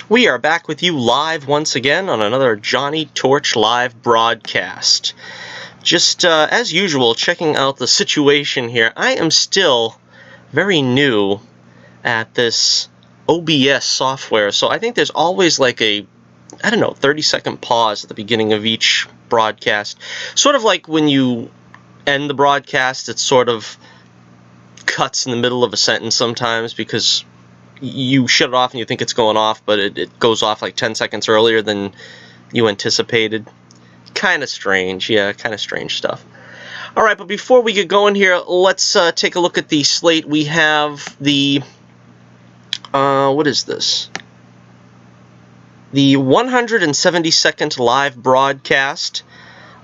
We are back with you live once again on another Johnny Torch live broadcast. Just as usual, checking out the situation here. I am still very new at this OBS software, so I think there's always like a, 30-second pause at the beginning of each broadcast. Sort of like when you end the broadcast, it sort of cuts in the middle of a sentence sometimes because you shut it off and you think it's going off, but it goes off like 10 seconds earlier than you anticipated. Kind of strange. Yeah, kind of strange stuff. All right, but before we get going here, let's take a look at the slate. We have the, what is this? The 172nd live broadcast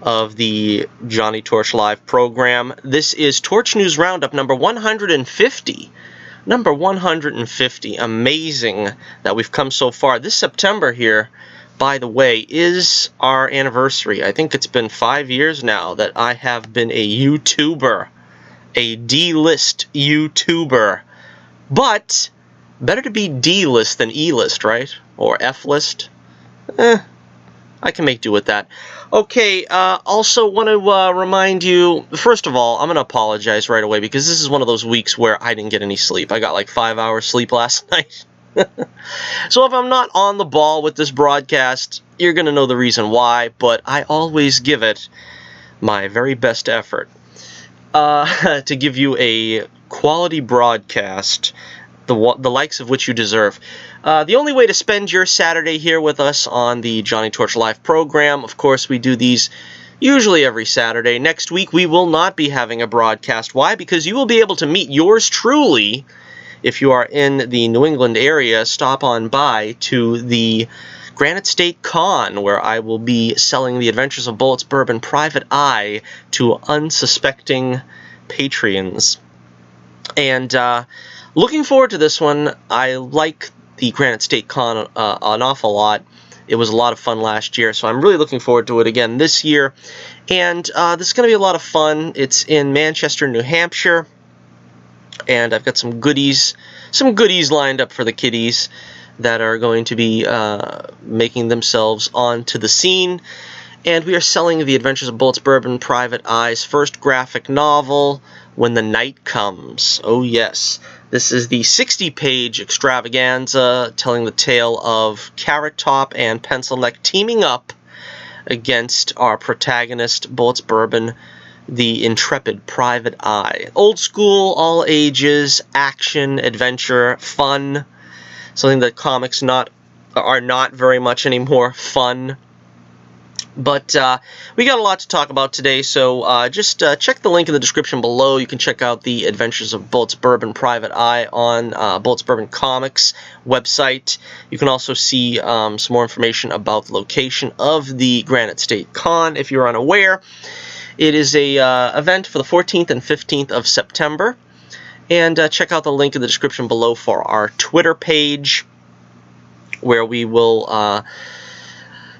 of the Johnny Torch Live program. This is Torch News Roundup number 150. Number 150. Amazing that we've come so far. This September here, by the way, is our anniversary. I think it's been 5 years now that I have been a YouTuber. A D-list YouTuber. But better to be D-list than E-list, right? Or F-list. I can make do with that. Okay, also want to remind you, first of all, I'm going to apologize right away because this is one of those weeks where I didn't get any sleep. I got like 5 hours sleep last night. So if I'm not on the ball with this broadcast, you're going to know the reason why, but I always give it my very best effort to give you a quality broadcast, the likes of which you deserve. The only way to spend your Saturday here with us on the Johnny Torch Live program, of course, we do these usually every Saturday. Next week, we will not be having a broadcast. Why? Because you will be able to meet yours truly, if you are in the New England area, stop on by to the Granite State Con, where I will be selling the Adventures of Bullets Bourbon Private Eye to unsuspecting patrons. And looking forward to this one. I like the Granite State Con an awful lot. It was a lot of fun last year, so I'm really looking forward to it again this year. And this is going to be a lot of fun. It's in Manchester, New Hampshire, and I've got some goodies lined up for the kiddies that are going to be making themselves onto the scene. And we are selling the Adventures of Bullets Bourbon Private Eye's first graphic novel, When the Night Comes. Oh yes. This is the 60-page extravaganza telling the tale of Carrot Top and Pencil Neck teaming up against our protagonist, Bullets Bourbon, the intrepid Private Eye. Old school, all ages, action, adventure, fun. Something that comics are not very much anymore. Fun. But we got a lot to talk about today, so just check the link in the description below. You can check out the Adventures of Bullets Bourbon Private Eye on Bullets Bourbon Comics website. You can also see some more information about the location of the Granite State Con, if you're unaware. It is a event for the 14th and 15th of September. And check out the link in the description below for our Twitter page, where we will...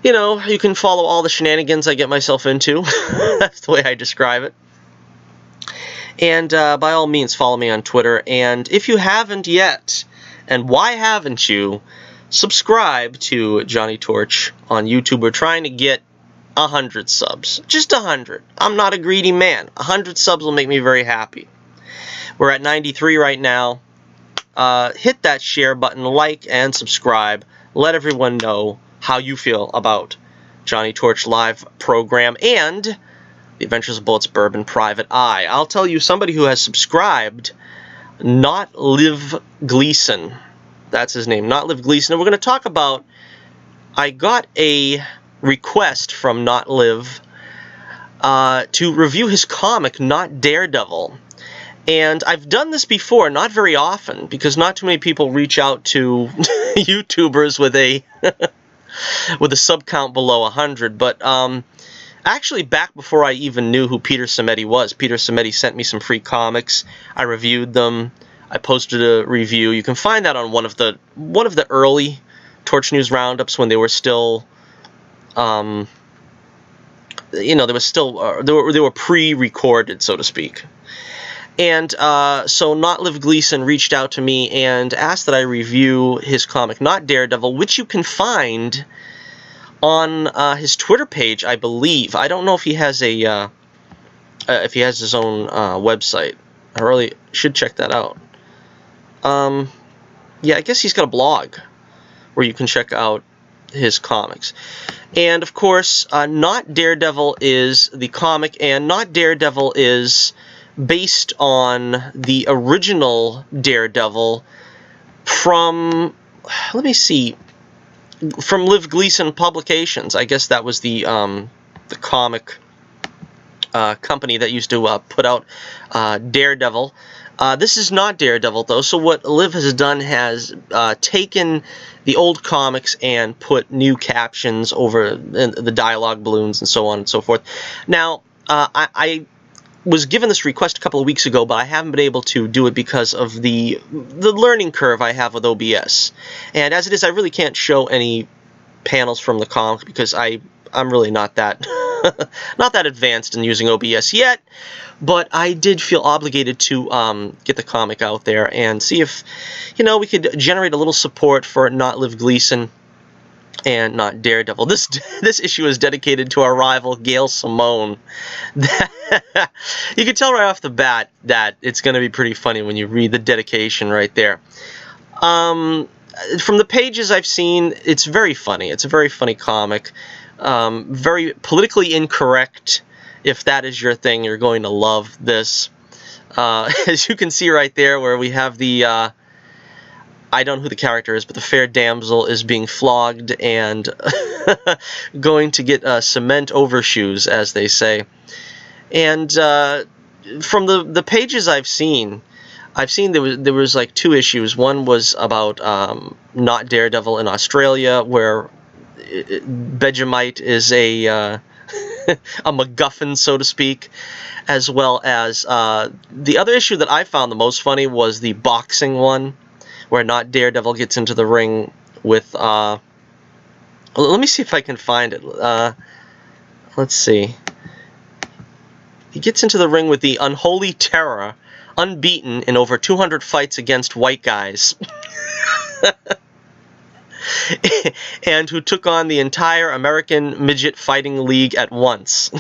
you can follow all the shenanigans I get myself into. That's the way I describe it. And by all means, follow me on Twitter. And if you haven't yet, and why haven't you, subscribe to Johnny Torch on YouTube. We're trying to get 100 subs. Just 100. I'm not a greedy man. 100 subs will make me very happy. We're at 93 right now. Hit that share button, like, and subscribe. Let everyone know how you feel about Johnny Torch Live program and the Adventures of Bullets Bourbon Private Eye. I'll tell you, somebody who has subscribed, Not Lev Gleason. That's his name, Not Lev Gleason. And we're going to talk about, I got a request from Not Lev to review his comic, Not Daredevil. And I've done this before, not very often, because not too many people reach out to YouTubers with a... with a sub count below 100, but actually back before I even knew who Peter Simeti was. Peter Simeti sent me some free comics. I reviewed them. I posted a review. You can find that on one of the early Torch News Roundups when they were still, they were pre-recorded, so to speak. And so Not Lev Gleason reached out to me and asked that I review his comic Not Daredevil, which you can find on his Twitter page, I believe. I don't know if he has a if he has his own website. I really should check that out. Yeah, I guess he's got a blog where you can check out his comics. And of course, Not Daredevil is the comic, and Not Daredevil is based on the original Daredevil from, let me see, from Lev Gleason Publications. I guess that was the comic company that used to put out Daredevil. This is not Daredevil, though, so what Lev has done has taken the old comics and put new captions over the dialogue balloons and so on and so forth. Now, I was given this request a couple of weeks ago, but I haven't been able to do it because of the learning curve I have with OBS. And as it is, I really can't show any panels from the comic because I'm really not that not that advanced in using OBS yet. But I did feel obligated to get the comic out there and see if, we could generate a little support for Not Lev Gleason and Not Daredevil. This issue is dedicated to our rival Gail Simone. You can tell right off the bat that it's going to be pretty funny when you read the dedication right there. From the pages I've seen, it's very funny. It's a very funny comic. Very politically incorrect. If that is your thing, you're going to love this. As you can see right there, where we have the, I don't know who the character is, but the fair damsel is being flogged and going to get cement overshoes, as they say. And from the pages I've seen there was like 2 issues. One was about Not Daredevil in Australia, where Vegemite is a MacGuffin, so to speak, as well as the other issue that I found the most funny was the boxing one, where Not Daredevil gets into the ring with, let me see if I can find it. Let's see. He gets into the ring with the Unholy Terror, unbeaten in over 200 fights against white guys. And who took on the entire American Midget Fighting League at once.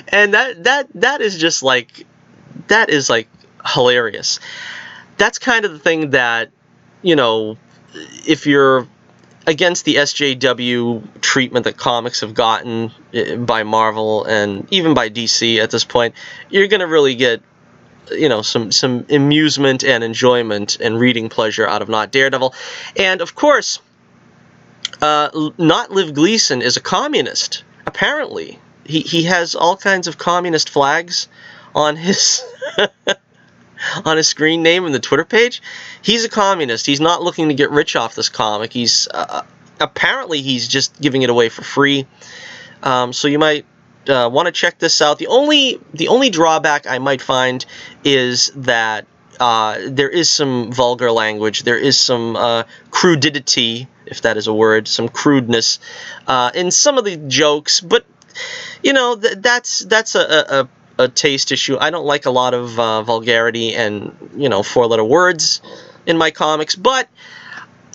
And that is just like, that is like hilarious. That's kind of the thing that, if you're against the SJW treatment that comics have gotten by Marvel and even by DC at this point, you're going to really get some amusement and enjoyment and reading pleasure out of Not Daredevil. And of course, Not Lev Gleason is a communist. Apparently, he has all kinds of communist flags on his on his screen name and the Twitter page. He's a communist. He's not looking to get rich off this comic. He's apparently he's just giving it away for free. So you might want to check this out. The only drawback I might find is that there is some vulgar language. There is some crudity, if that is a word, some crudeness in some of the jokes. But that's a taste issue. I don't like a lot of vulgarity and 4-letter words in my comics. But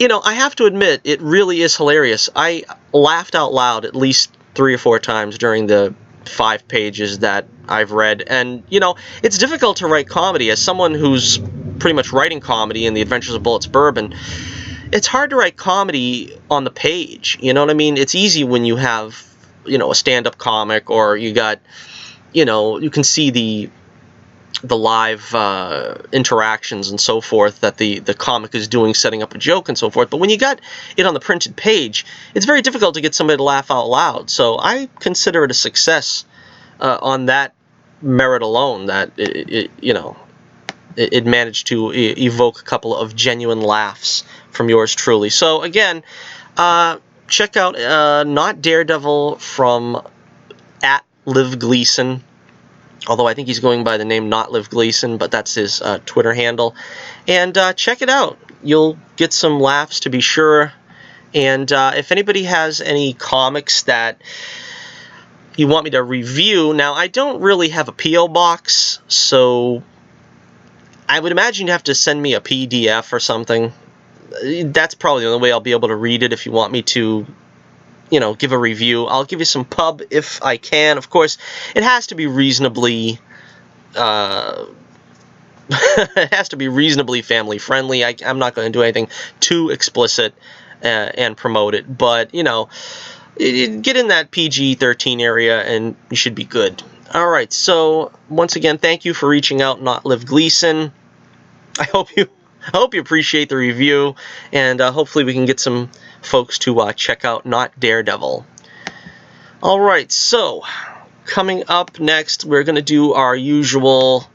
I have to admit, it really is hilarious. I laughed out loud at least 3 or 4 times during the 5 pages that I've read. And, it's difficult to write comedy. As someone who's pretty much writing comedy in The Adventures of Bullets Bourbon, it's hard to write comedy on the page. You know what I mean? It's easy when you have, a stand-up comic, or you got, you can see the live interactions and so forth that the comic is doing, setting up a joke and so forth. But when you got it on the printed page, it's very difficult to get somebody to laugh out loud. So I consider it a success on that merit alone, that it managed to evoke a couple of genuine laughs from yours truly. So again, check out Not Daredevil from @Lev Gleason. Although I think he's going by the name Not Lev Gleason, but that's his Twitter handle. And check it out. You'll get some laughs to be sure. And if anybody has any comics that you want me to review. Now, I don't really have a P.O. box, so I would imagine you'd have to send me a PDF or something. That's probably the only way I'll be able to read it if you want me to, give a review. I'll give you some pub if I can. Of course, it has to be reasonably... it has to be reasonably family friendly. I'm not going to do anything too explicit and promote it, but get in that PG-13 area and you should be good. All right, so once again, thank you for reaching out, Not Lev Gleason. I hope you appreciate the review, and hopefully we can get some folks to check out Not Daredevil. All right, so coming up next, we're going to do our usual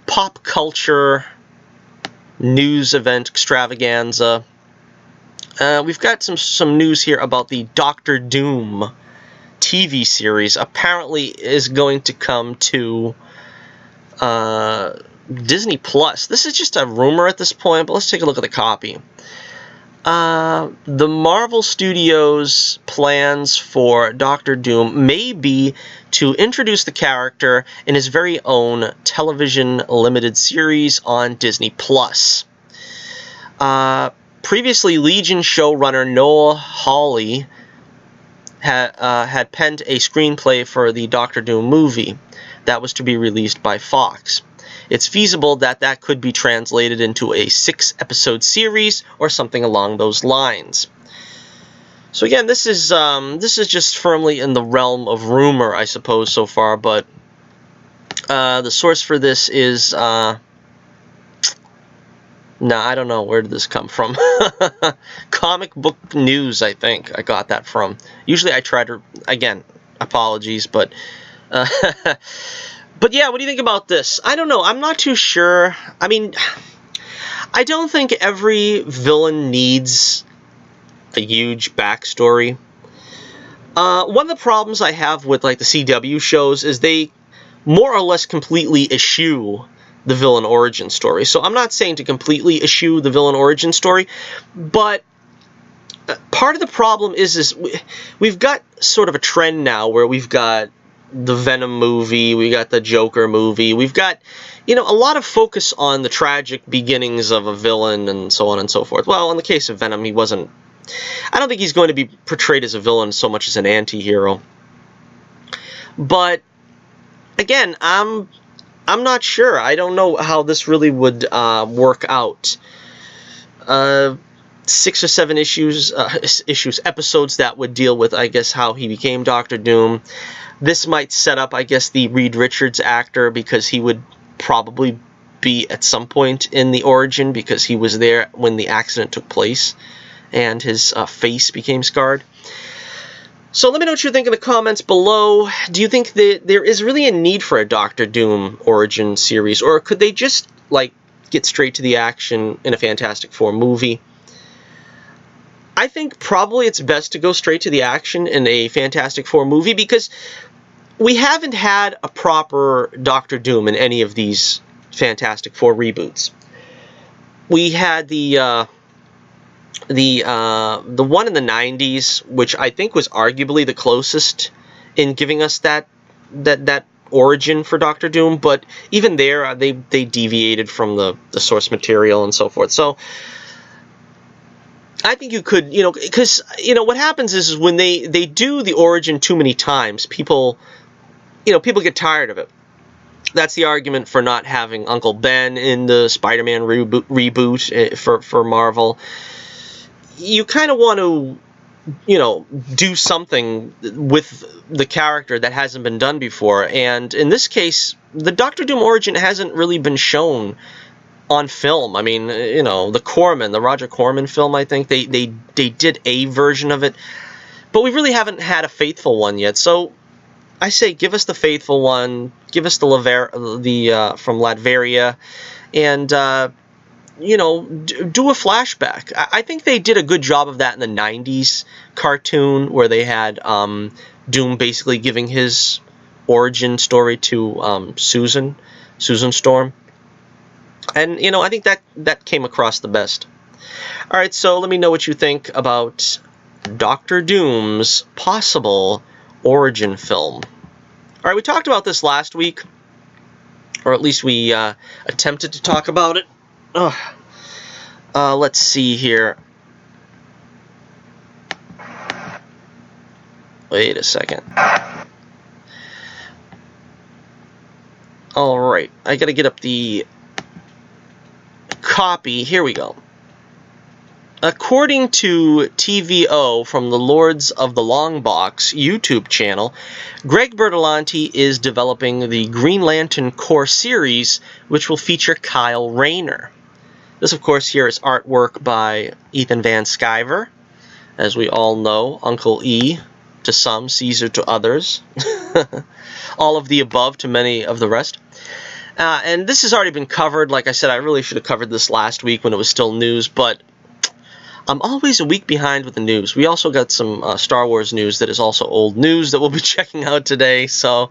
pop culture news event extravaganza. We've got some news here about the Doctor Doom TV series. Apparently is going to come to Disney Plus. This is just a rumor at this point, but let's take a look at the copy. The Marvel Studios' plans for Doctor Doom may be to introduce the character in his very own television limited series on Disney Plus. Previously, Legion showrunner Noah Hawley had penned a screenplay for the Doctor Doom movie that was to be released by Fox. It's feasible that could be translated into a 6-episode series or something along those lines. So again, this is just firmly in the realm of rumor, I suppose, so far. But the source for this is no, I don't know, where did this come from? Comic Book News, I think I got that from. Usually I try to, again, apologies, but. But yeah, what do you think about this? I don't know. I'm not too sure. I mean, I don't think every villain needs a huge backstory. One of the problems I have with like the CW shows is they more or less completely eschew the villain origin story. So I'm not saying to completely eschew the villain origin story, but part of the problem is we've got sort of a trend now where we've got the Venom movie, we got the Joker movie, we've got, a lot of focus on the tragic beginnings of a villain and so on and so forth. Well, in the case of Venom, I don't think he's going to be portrayed as a villain so much as an anti-hero. But, again, I'm not sure. I don't know how this really would work out. 6 or 7 episodes that would deal with, I guess, how he became Doctor Doom. This might set up, I guess, the Reed Richards actor, because he would probably be at some point in the origin, because he was there when the accident took place and his face became scarred. So let me know what you think in the comments below. Do you think that there is really a need for a Doctor Doom origin series, or could they just get straight to the action in a Fantastic Four movie? I think probably it's best to go straight to the action in a Fantastic Four movie, because we haven't had a proper Doctor Doom in any of these Fantastic Four reboots. We had the one in the 90s, which I think was arguably the closest in giving us that origin for Doctor Doom, but even there they deviated from the source material and so forth. So I think you could, because, what happens is when they do the origin too many times, people get tired of it. That's the argument for not having Uncle Ben in the Spider-Man reboot for Marvel. You kind of want to, do something with the character that hasn't been done before. And in this case, the Doctor Doom origin hasn't really been shown on film. I mean, the Roger Corman film, I think they did a version of it, but we really haven't had a faithful one yet. So I say give us the faithful one, give us the from Latveria, and do a flashback. I think they did a good job of that in the 90s cartoon, where they had Doom basically giving his origin story to Susan Storm. And, I think that came across the best. Alright, so let me know what you think about Doctor Doom's possible origin film. All right, we talked about this last week, or at least we attempted to talk about it. Let's see here. Wait a second. All right, I gotta get up the copy. Here we go. According to TVO from the Lords of the Long Box YouTube channel, Greg Berlanti is developing the Green Lantern Corps series, which will feature Kyle Rayner. This, of course, here is artwork by Ethan Van Sciver. As we all know, Uncle E to some, Caesar to others. All of the above to many of the rest. And this has already been covered. Like I said, I really should have covered this last week when it was still news, but I'm always a week behind with the news. We also got some Star Wars news that is also old news that we'll be checking out today, so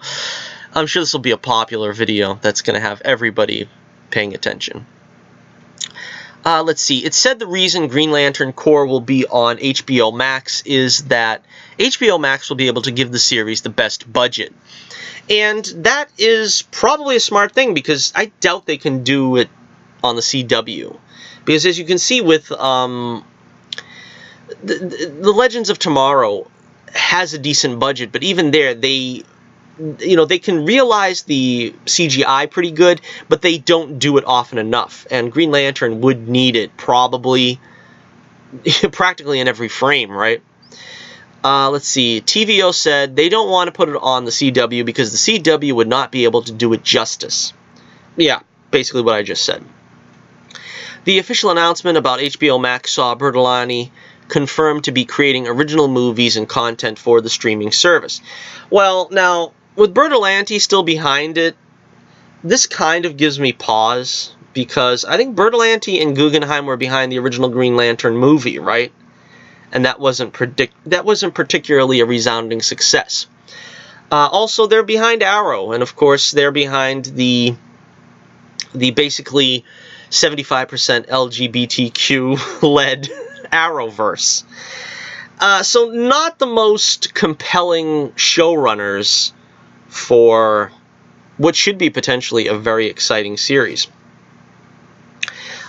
I'm sure this will be a popular video that's going to have everybody paying attention. Let's see. It said the reason Green Lantern Corps will be on HBO Max is that HBO Max will be able to give the series the best budget. And that is probably a smart thing, because I doubt they can do it on the CW. Because as you can see with the Legends of Tomorrow has a decent budget, but even there, they can realize the CGI pretty good, but they don't do it often enough. And Green Lantern would need it probably practically in every frame, right? Let's see. TVO said they don't want to put it on the CW because the CW would not be able to do it justice. Yeah, basically what I just said. The official announcement about HBO Max saw Berlanti confirmed to be creating original movies and content for the streaming service. Well, now, with Berlanti still behind it, this kind of gives me pause, because I think Berlanti and Guggenheim were behind the original Green Lantern movie, right? And that wasn't particularly a resounding success. Also, they're behind Arrow, and of course, they're behind the basically 75% LGBTQ-led Arrowverse. So not the most compelling showrunners for what should be potentially a very exciting series.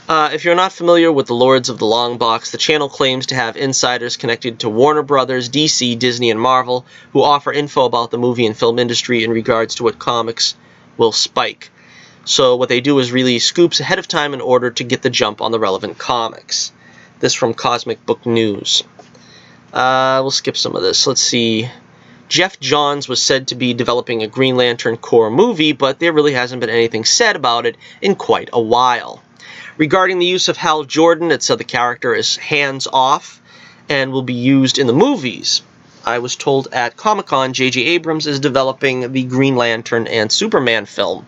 If you're not familiar with the Lords of the Long Box, the channel claims to have insiders connected to Warner Brothers, DC, Disney, and Marvel, who offer info about the movie and film industry in regards to what comics will spike. So what they do is release scoops ahead of time in order to get the jump on the relevant comics. This from Cosmic Book News. We'll skip some of this. Let's see. Jeff Johns was said to be developing a Green Lantern Corps movie, but there really hasn't been anything said about it in quite a while. Regarding the use of Hal Jordan, it said the character is hands-off and will be used in the movies. I was told at Comic-Con J.J. Abrams is developing the Green Lantern and Superman film.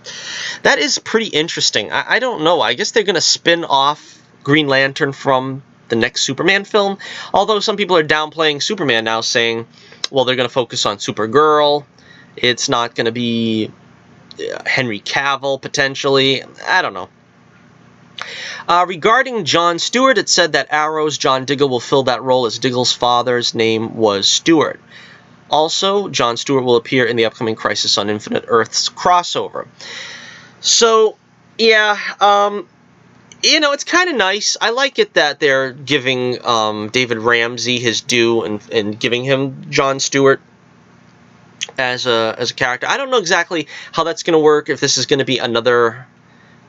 That is pretty interesting. I don't know. I guess they're going to spin off Green Lantern from the next Superman film, although some people are downplaying Superman now, saying, well, they're going to focus on Supergirl. It's not going to be Henry Cavill, potentially. I don't know. Regarding John Stewart, it said that Arrow's John Diggle will fill that role, as Diggle's father's name was Stewart. Also, John Stewart will appear in the upcoming Crisis on Infinite Earths crossover. So, yeah, it's kind of nice. I like it that they're giving David Ramsey his due and giving him John Stewart as a character. I don't know exactly how that's going to work, if this is going to be another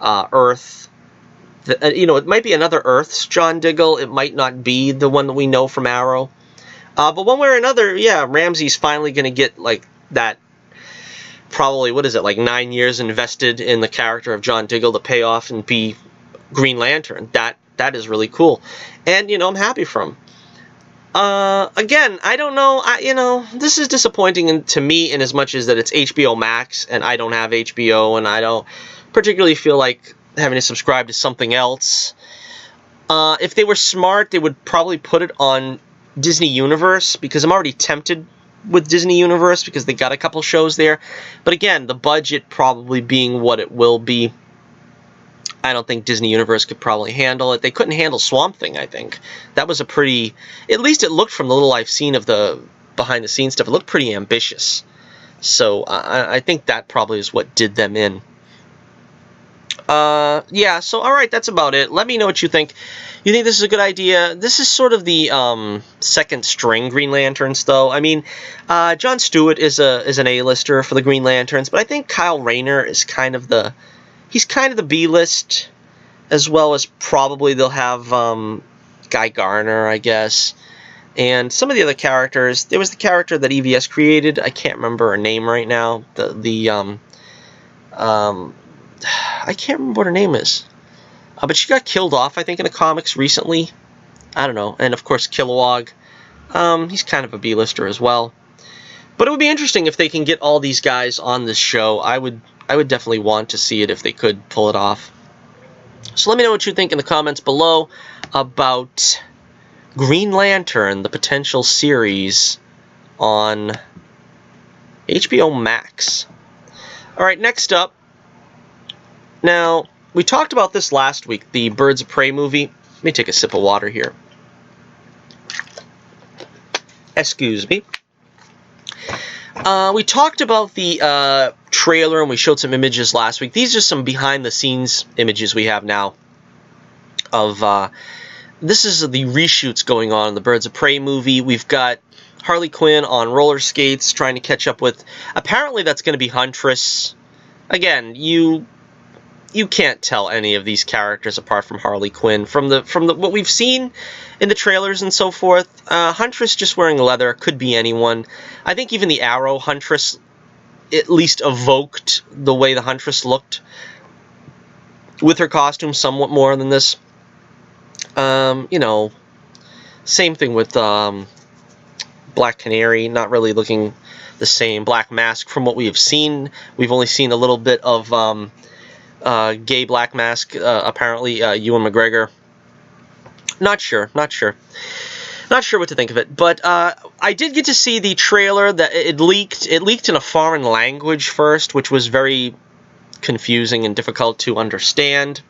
Earth. It might be another Earth's John Diggle. It might not be the one that we know from Arrow. But one way or another, yeah, Ramsey's finally going to get, like, that, probably, 9 years invested in the character of John Diggle to pay off and be Green Lantern. That is really cool. And, I'm happy for him. Again, I don't know. This is disappointing to me in as much as that it's HBO Max, and I don't have HBO, and I don't particularly feel like having to subscribe to something else. If they were smart, they would probably put it on Disney Universe, because I'm already tempted with Disney Universe because they got a couple shows there. But again, the budget probably being what it will be, I don't think Disney Universe could probably handle it. They couldn't handle Swamp Thing, I think. That was a pretty... At least it looked, from the little I've seen of the behind-the-scenes stuff, it looked pretty ambitious. So I think that probably is what did them in. Yeah, so alright, that's about it. Let me know what you think. You think this is a good idea? This is sort of the second string Green Lanterns, though. I mean, Jon Stewart is an A-lister for the Green Lanterns, but I think Kyle Rayner is kind of the B-list, as well as probably they'll have Guy Garner, I guess. And some of the other characters. There was the character that EVS created. I can't remember her name right now. I can't remember what her name is. But she got killed off, I think, in the comics recently. I don't know. And, of course, Kilowog. He's kind of a B-lister as well. But it would be interesting if they can get all these guys on this show. I would definitely want to see it if they could pull it off. So let me know what you think in the comments below about Green Lantern, the potential series on HBO Max. Alright, next up. Now, we talked about this last week, the Birds of Prey movie. Let me take a sip of water here. Excuse me. We talked about the trailer and we showed some images last week. These are some behind-the-scenes images we have now of this is the reshoots going on in the Birds of Prey movie. We've got Harley Quinn on roller skates trying to catch up with... Apparently that's going to be Huntress. Again, you can't tell any of these characters apart from Harley Quinn. From the what we've seen in the trailers and so forth, Huntress just wearing leather could be anyone. I think even the Arrow Huntress at least evoked the way the Huntress looked with her costume somewhat more than this. You know, same thing with Black Canary, not really looking the same. Black Mask, from what we have seen, we've only seen a little bit of gay Black Mask, apparently, Ewan McGregor. Not sure what to think of it, but I did get to see the trailer that it leaked in a foreign language first, which was very confusing and difficult to understand.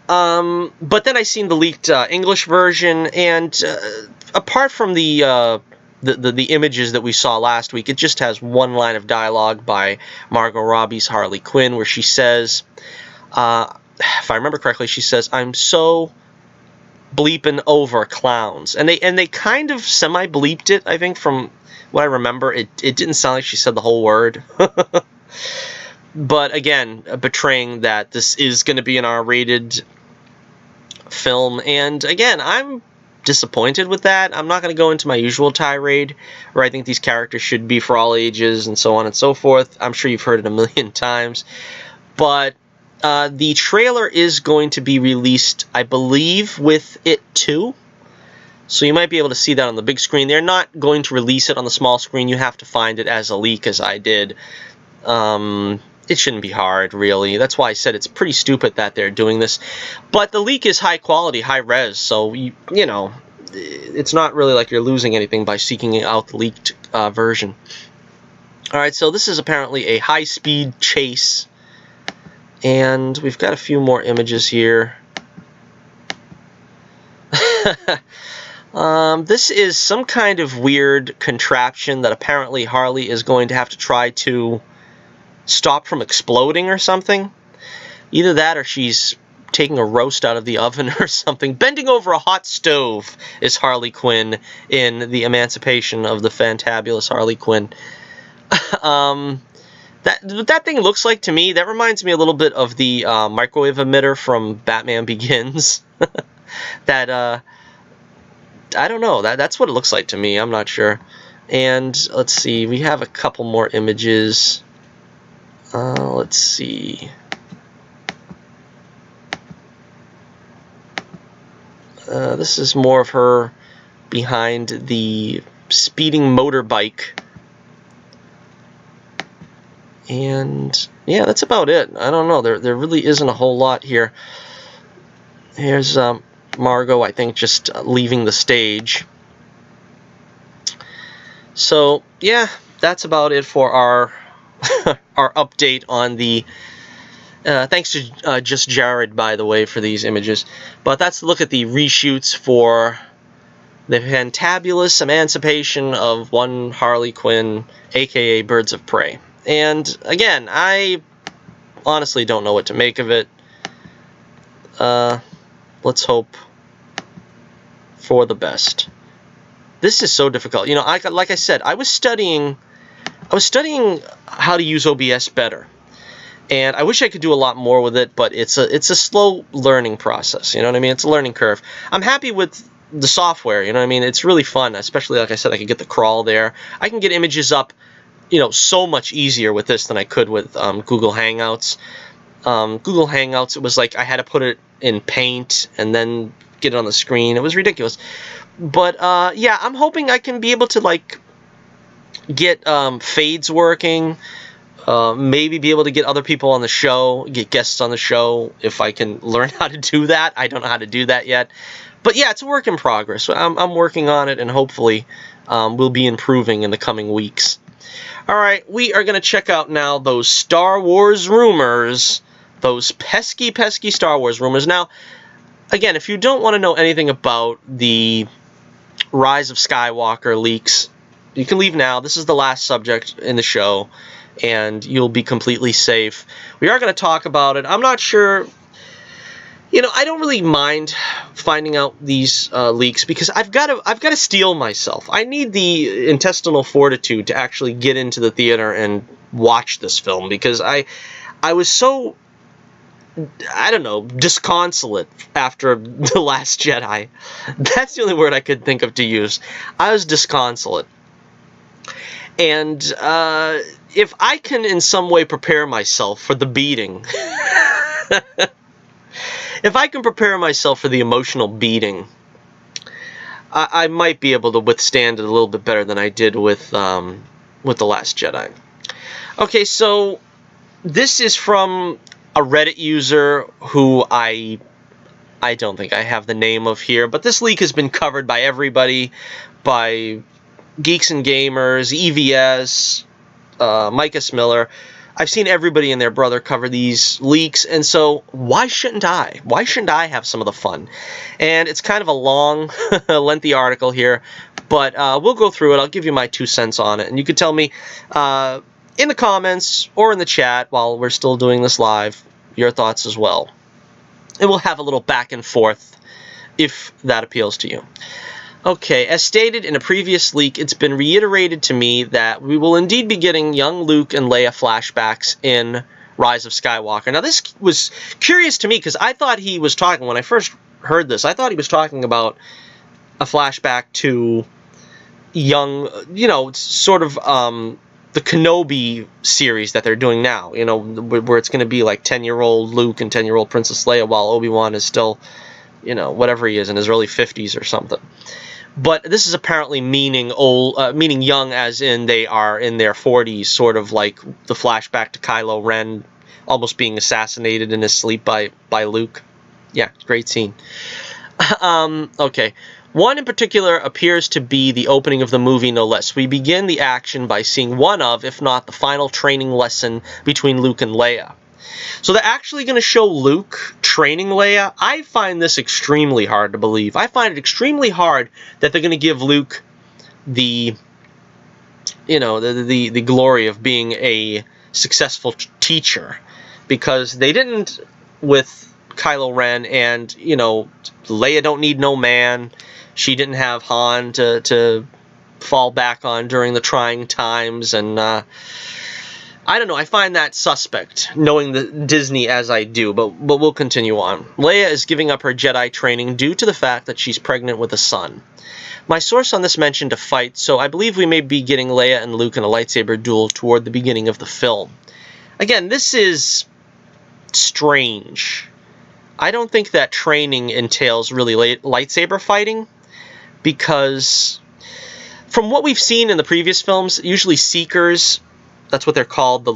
But then I seen the leaked English version, and apart from the images that we saw last week, it just has one line of dialogue by Margot Robbie's Harley Quinn, where she says, if I remember correctly, she says, "I'm so bleeping over clowns," and they kind of semi-bleeped it. I think from what I remember, it didn't sound like she said the whole word. But again, betraying that this is going to be an R-rated film, and again, I'm disappointed with that. I'm not going to go into my usual tirade where I think these characters should be for all ages and so on and so forth. I'm sure you've heard it a million times. But the trailer is going to be released, I believe, with it too. So you might be able to see that on the big screen. They're not going to release it on the small screen. You have to find it as a leak, as I did. It shouldn't be hard, really. That's why I said it's pretty stupid that they're doing this. But the leak is high quality, high res, so, you know, it's not really like you're losing anything by seeking out the leaked version. Alright, so this is apparently a high-speed chase. And we've got a few more images here. This is some kind of weird contraption that apparently Harley is going to have to try to stop from exploding or something. Either that or she's taking a roast out of the oven or something. Bending over a hot stove is Harley Quinn in The Emancipation of the Fantabulous Harley Quinn. That thing looks like to me, that reminds me a little bit of the microwave emitter from Batman Begins. That, I don't know, that's what it looks like to me, I'm not sure. And, let's see, we have a couple more images. Let's see. This is more of her behind the speeding motorbike. And, yeah, that's about it. I don't know, there really isn't a whole lot here. Here's Margot, I think, just leaving the stage. So, yeah, that's about it for our our update on the... thanks to Just Jared, by the way, for these images. But that's a look at the reshoots for the fantabulous emancipation of one Harley Quinn, aka Birds of Prey. And again, I honestly don't know what to make of it. Let's hope for the best. This is so difficult. You know, like I said, I was studying how to use OBS better. And I wish I could do a lot more with it, but it's a slow learning process, you know what I mean? It's a learning curve. I'm happy with the software, you know what I mean? It's really fun, especially, like I said, I could get the crawl there. I can get images up, you know, so much easier with this than I could with Google Hangouts. Google Hangouts, it was like I had to put it in Paint and then get it on the screen. It was ridiculous. But, yeah, I'm hoping I can be able to, like, get fades working. Maybe be able to get other people on the show, get guests on the show, if I can learn how to do that. I don't know how to do that yet. But yeah, it's a work in progress. I'm working on it, and hopefully we'll be improving in the coming weeks. All right, we are going to check out now those Star Wars rumors, those pesky, pesky Star Wars rumors. Now, again, if you don't want to know anything about the Rise of Skywalker leaks, you can leave now. This is the last subject in the show, and you'll be completely safe. We are going to talk about it. I'm not sure, you know, I don't really mind finding out these leaks because I've got to steel myself. I need the intestinal fortitude to actually get into the theater and watch this film because I was so, I don't know, disconsolate after The Last Jedi. That's the only word I could think of to use. I was disconsolate. And if I can in some way prepare myself for the beating, if I can prepare myself for the emotional beating, I might be able to withstand it a little bit better than I did with The Last Jedi. Okay, so this is from a Reddit user who I don't think I have the name of here, but this leak has been covered by everybody, by Geeks and Gamers, EVS, Micah Smiller. I've seen everybody and their brother cover these leaks, and so why shouldn't I? Why shouldn't I have some of the fun? And it's kind of a long, lengthy article here, but we'll go through it. I'll give you my 2 cents on it, and you can tell me in the comments or in the chat while we're still doing this live your thoughts as well. And we'll have a little back and forth if that appeals to you. Okay, as stated in a previous leak, it's been reiterated to me that we will indeed be getting young Luke and Leia flashbacks in Rise of Skywalker. Now, this was curious to me because I thought he was talking, when I first heard this, I thought he was talking about a flashback to young, you know, sort of the Kenobi series that they're doing now, you know, where it's going to be like 10-year-old Luke and 10-year-old Princess Leia while Obi-Wan is still, you know, whatever he is in his early 50s or something. But this is apparently meaning young, as in they are in their 40s, sort of like the flashback to Kylo Ren almost being assassinated in his sleep by Luke. Yeah, great scene. Okay. One in particular appears to be the opening of the movie, no less. We begin the action by seeing one of, if not the final training lesson between Luke and Leia. So they're actually going to show Luke training Leia. I find this extremely hard to believe. I find it extremely hard that they're going to give Luke the, you know, the glory of being a successful teacher, because they didn't with Kylo Ren, and, you know, Leia don't need no man. She didn't have Han to fall back on during the trying times, and I don't know, I find that suspect, knowing the Disney as I do, but we'll continue on. Leia is giving up her Jedi training due to the fact that she's pregnant with a son. My source on this mentioned a fight, so I believe we may be getting Leia and Luke in a lightsaber duel toward the beginning of the film. Again, this is strange. I don't think that training entails really lightsaber fighting, because from what we've seen in the previous films, usually Seekers, that's what they're called, the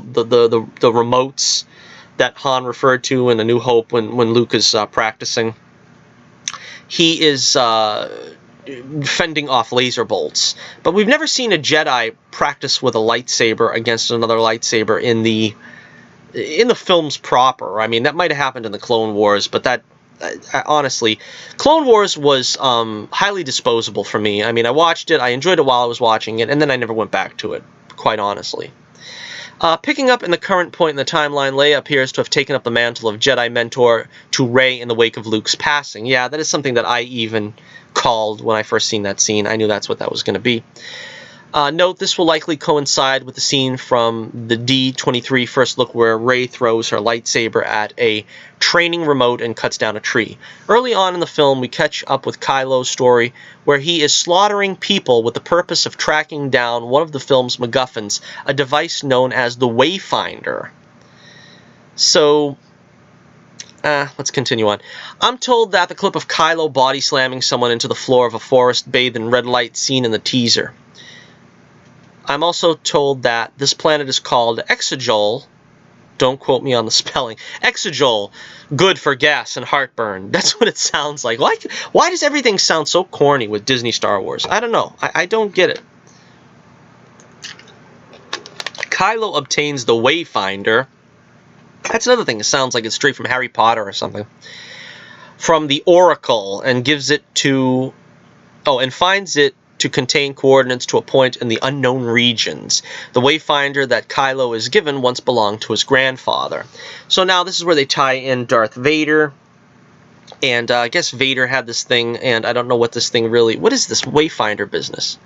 remotes that Han referred to in A New Hope when Luke is practicing. He is fending off laser bolts. But we've never seen a Jedi practice with a lightsaber against another lightsaber in the films proper. I mean, that might have happened in the Clone Wars, but that honestly, Clone Wars was highly disposable for me. I mean, I watched it, I enjoyed it while I was watching it, and then I never went back to it, quite honestly. Picking up in the current point in the timeline, Leia appears to have taken up the mantle of Jedi Mentor to Rey in the wake of Luke's passing. Yeah, that is something that I even called when I first seen that scene. I knew that's what that was going to be. Note, this will likely coincide with the scene from the D23 first look where Rey throws her lightsaber at a training remote and cuts down a tree. Early on in the film, we catch up with Kylo's story where he is slaughtering people with the purpose of tracking down one of the film's MacGuffins, a device known as the Wayfinder. So, let's continue on. I'm told that the clip of Kylo body slamming someone into the floor of a forest bathed in red light seen in the teaser. I'm also told that this planet is called Exegol. Don't quote me on the spelling. Exegol, good for gas and heartburn. That's what it sounds like. Why does everything sound so corny with Disney Star Wars? I don't know. I don't get it. Kylo obtains the Wayfinder. That's another thing. It sounds like it's straight from Harry Potter or something. From the Oracle and gives it to... Oh, and finds it to contain coordinates to a point in the unknown regions. The Wayfinder that Kylo is given once belonged to his grandfather. So now this is where they tie in Darth Vader. And I guess Vader had this thing, and I don't know what this thing really... What is this Wayfinder business?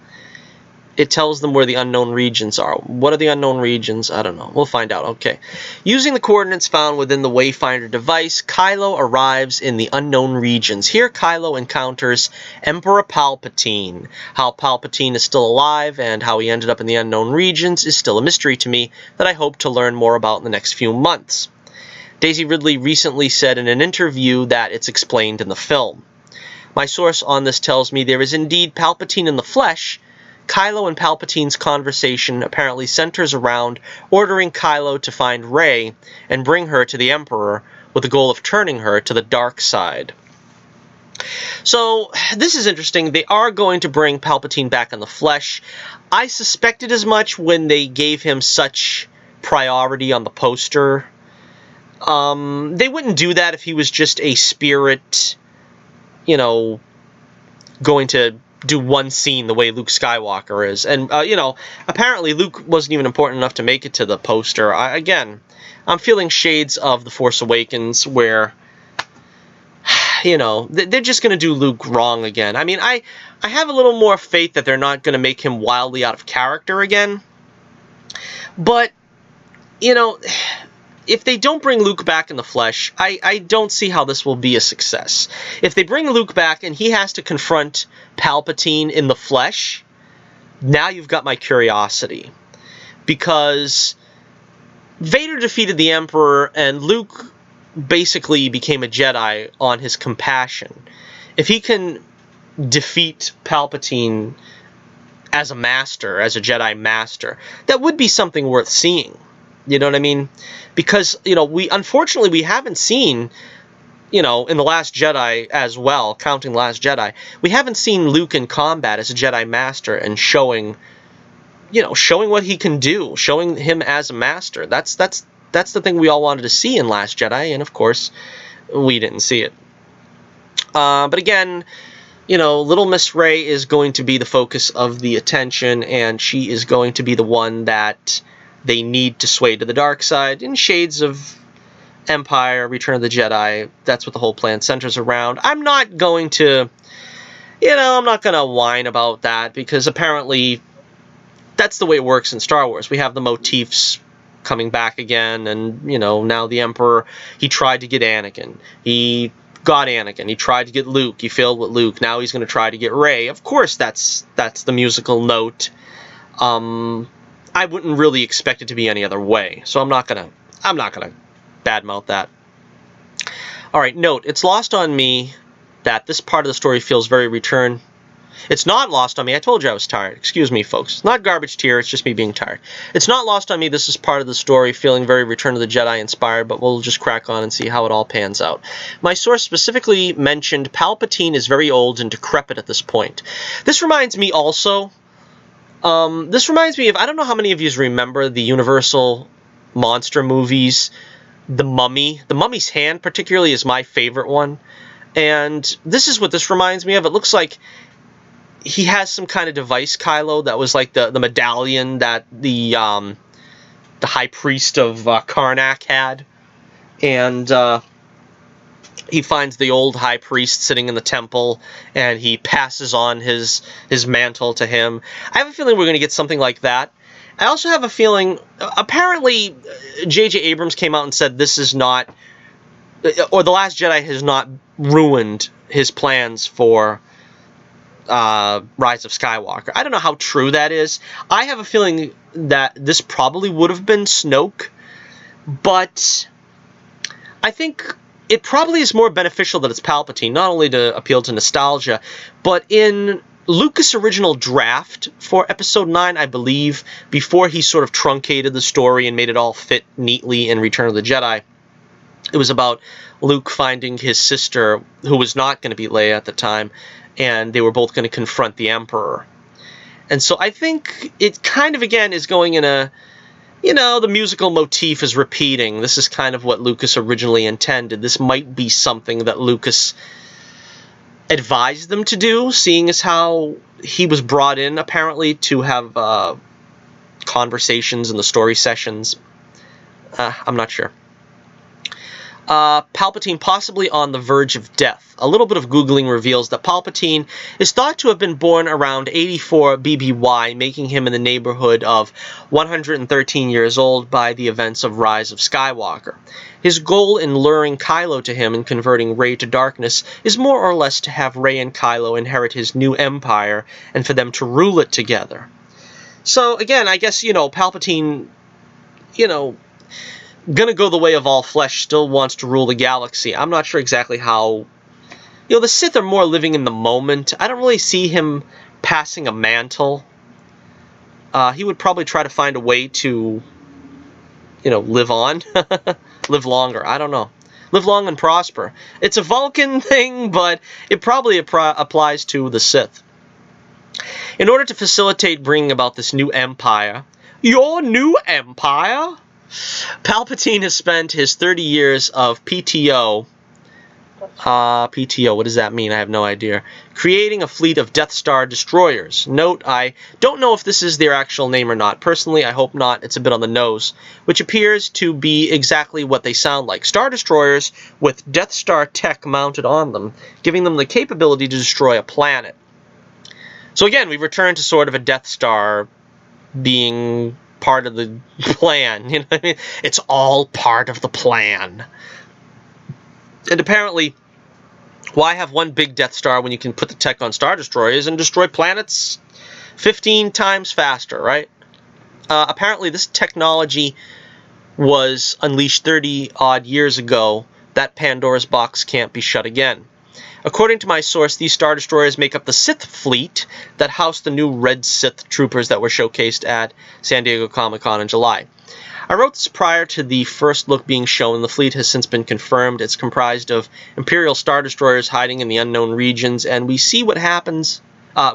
It tells them where the unknown regions are. What are the unknown regions? I don't know. We'll find out. Okay. Using the coordinates found within the Wayfinder device, Kylo arrives in the unknown regions. Here, Kylo encounters Emperor Palpatine. How Palpatine is still alive and how he ended up in the unknown regions is still a mystery to me that I hope to learn more about in the next few months. Daisy Ridley recently said in an interview that it's explained in the film. My source on this tells me there is indeed Palpatine in the flesh. Kylo and Palpatine's conversation apparently centers around ordering Kylo to find Rey and bring her to the Emperor with the goal of turning her to the dark side. So, this is interesting. They are going to bring Palpatine back in the flesh. I suspected as much when they gave him such priority on the poster. They wouldn't do that if he was just a spirit, you know, going to do one scene the way Luke Skywalker is. And, you know, apparently Luke wasn't even important enough to make it to the poster. Again, I'm feeling shades of The Force Awakens where, you know, they're just going to do Luke wrong again. I mean, I have a little more faith that they're not going to make him wildly out of character again. But, you know... If they don't bring Luke back in the flesh, I don't see how this will be a success. If they bring Luke back and he has to confront Palpatine in the flesh, now you've got my curiosity. Because Vader defeated the Emperor and Luke basically became a Jedi on his compassion. If he can defeat Palpatine as a master, as a Jedi master, that would be something worth seeing. You know what I mean? Because, you know, unfortunately we haven't seen, you know, in The Last Jedi as well, counting The Last Jedi, we haven't seen Luke in combat as a Jedi Master and showing, you know, showing what he can do, showing him as a master. That's the thing we all wanted to see in Last Jedi, and of course, we didn't see it. But again, you know, Little Miss Rey is going to be the focus of the attention, and she is going to be the one that they need to sway to the dark side in shades of Empire, Return of the Jedi. That's what the whole plan centers around. I'm not going to, you know, I'm not going to whine about that because apparently that's the way it works in Star Wars. We have the motifs coming back again, and, you know, now the Emperor, he tried to get Anakin. He got Anakin. He tried to get Luke. He failed with Luke. Now he's going to try to get Rey. Of course, that's the musical note. I wouldn't really expect it to be any other way, so I'm not gonna badmouth that. All right, note, it's lost on me that this part of the story feels very Return. It's not lost on me. I told you I was tired. Excuse me, folks. It's not garbage tier. It's just me being tired. It's not lost on me. This is part of the story feeling very Return of the Jedi inspired, but we'll just crack on and see how it all pans out. My source specifically mentioned Palpatine is very old and decrepit at this point. This reminds me also... this reminds me of, I don't know how many of you remember the Universal monster movies the mummy. The mummy's hand, particularly, is my favorite one. And this is what this reminds me of. It looks like he has some kind of device, Kylo, that was like the medallion that the High Priest of Karnak had. And he finds the old High Priest sitting in the temple, and he passes on his mantle to him. I have a feeling we're going to get something like that. I also have a feeling, apparently, J.J. Abrams came out and said this is not, or The Last Jedi has not ruined his plans for Rise of Skywalker. I don't know how true that is. I have a feeling that this probably would have been Snoke, but I think it probably is more beneficial that it's Palpatine, not only to appeal to nostalgia, but in Lucas' original draft for Episode 9, I believe, before he sort of truncated the story and made it all fit neatly in Return of the Jedi, it was about Luke finding his sister, who was not going to be Leia at the time, and they were both going to confront the Emperor. And so I think it kind of, again, is going in a, the musical motif is repeating. This is kind of what Lucas originally intended. This might be something that Lucas advised them to do, seeing as how he was brought in, apparently, to have conversations in the story sessions. I'm not sure. Palpatine possibly on the verge of death. A little bit of Googling reveals that Palpatine is thought to have been born around 84 BBY, making him in the neighborhood of 113 years old by the events of Rise of Skywalker. His goal in luring Kylo to him and converting Rey to darkness is more or less to have Rey and Kylo inherit his new empire and for them to rule it together. So, again, I guess, Palpatine, gonna go the way of all flesh, still wants to rule the galaxy. I'm not sure exactly how. The Sith are more living in the moment. I don't really see him passing a mantle. He would probably try to find a way to, live on. Live longer. I don't know. Live long and prosper. It's a Vulcan thing, but it probably applies to the Sith. In order to facilitate bringing about this new empire, your new empire? Palpatine has spent his 30 years of PTO, what does that mean? I have no idea. Creating a fleet of Death Star destroyers. Note, I don't know if this is their actual name or not. Personally, I hope not. It's a bit on the nose. Which appears to be exactly what they sound like. Star destroyers with Death Star tech mounted on them, giving them the capability to destroy a planet. So again, we return to sort of a Death Star being part of the plan. You know what I mean? It's all part of the plan. And apparently, why have one big Death Star when you can put the tech on Star Destroyers and destroy planets 15 times faster, right? Apparently, this technology was unleashed 30-odd years ago. That Pandora's box can't be shut again. According to my source, these Star Destroyers make up the Sith fleet that housed the new Red Sith troopers that were showcased at San Diego Comic-Con in July. I wrote this prior to the first look being shown. The fleet has since been confirmed. It's comprised of Imperial Star Destroyers hiding in the unknown regions, and we see what happens.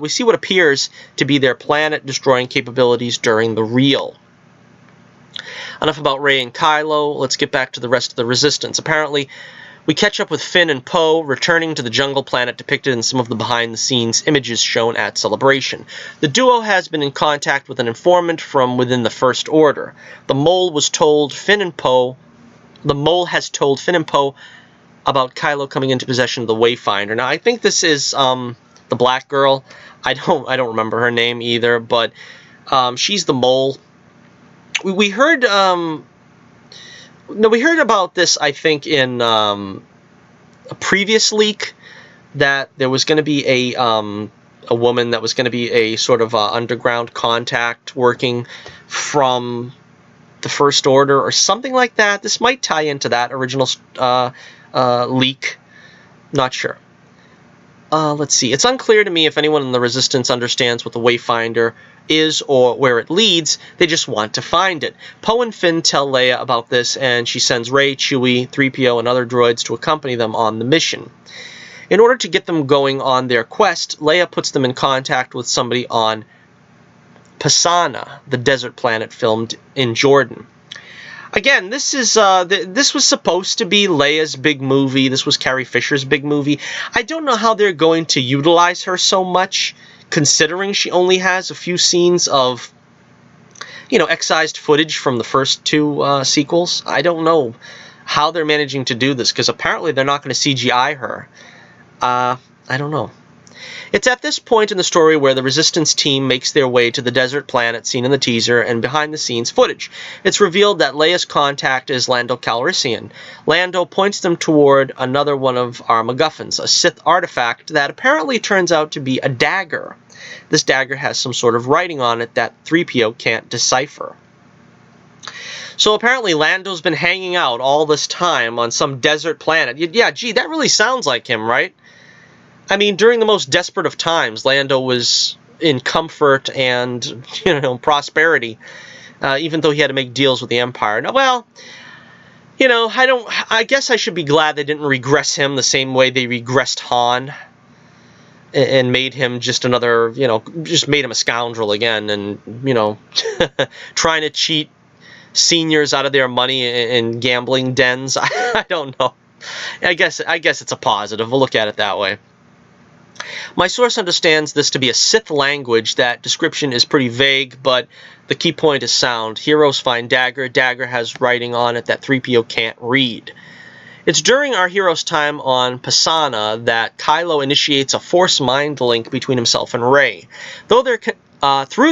We see what appears to be their planet-destroying capabilities during the real. Enough about Rey and Kylo. Let's get back to the rest of the Resistance. Apparently, we catch up with Finn and Poe returning to the jungle planet depicted in some of the behind-the-scenes images shown at Celebration. The duo has been in contact with an informant from within the First Order. The mole has told Finn and Poe about Kylo coming into possession of the Wayfinder. Now, I think this is the black girl. I don't remember her name either, but she's the mole. We heard about this, I think, in a previous leak, that there was going to be a woman that was going to be a sort of underground contact working from the First Order or something like that. This might tie into that original leak. Not sure. Let's see. It's unclear to me if anyone in the Resistance understands what the Wayfinder is or where it leads. They just want to find it. Poe and Finn tell Leia about this, and she sends Rey, Chewie, 3PO, and other droids to accompany them on the mission. In order to get them going on their quest, Leia puts them in contact with somebody on Pisana, the desert planet filmed in Jordan. Again, this is this was supposed to be Leia's big movie. This was Carrie Fisher's big movie. I don't know how they're going to utilize her so much, considering she only has a few scenes of, you know, excised footage from the first two sequels. I don't know how they're managing to do this, because apparently they're not going to CGI her. I don't know. It's at this point in the story where the Resistance team makes their way to the desert planet seen in the teaser and behind-the-scenes footage. It's revealed that Leia's contact is Lando Calrissian. Lando points them toward another one of our MacGuffins, a Sith artifact that apparently turns out to be a dagger. This dagger has some sort of writing on it that 3PO can't decipher. So apparently Lando's been hanging out all this time on some desert planet. Yeah, gee, that really sounds like him, right? I mean, during the most desperate of times, Lando was in comfort and, you know, prosperity, even though he had to make deals with the Empire. Now, well, you know, I guess I should be glad they didn't regress him the same way they regressed Han and made him just another, you know, just made him a scoundrel again and, you know, trying to cheat seniors out of their money in gambling dens. I don't know. I guess it's a positive. We'll look at it that way. My source understands this to be a Sith language. That description is pretty vague, but the key point is sound. Heroes find dagger. Dagger has writing on it that 3PO can't read. It's during our hero's time on Pasaana that Kylo initiates a Force mind link between himself and Rey. Through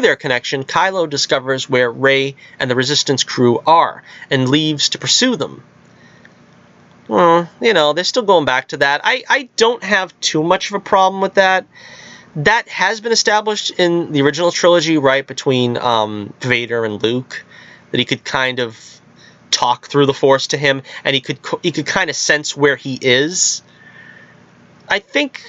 their connection, Kylo discovers where Rey and the Resistance crew are and leaves to pursue them. You know, they're still going back to that. I don't have too much of a problem with that. That has been established in the original trilogy, right, between Vader and Luke, that he could kind of talk through the Force to him, and he could kind of sense where he is. I think,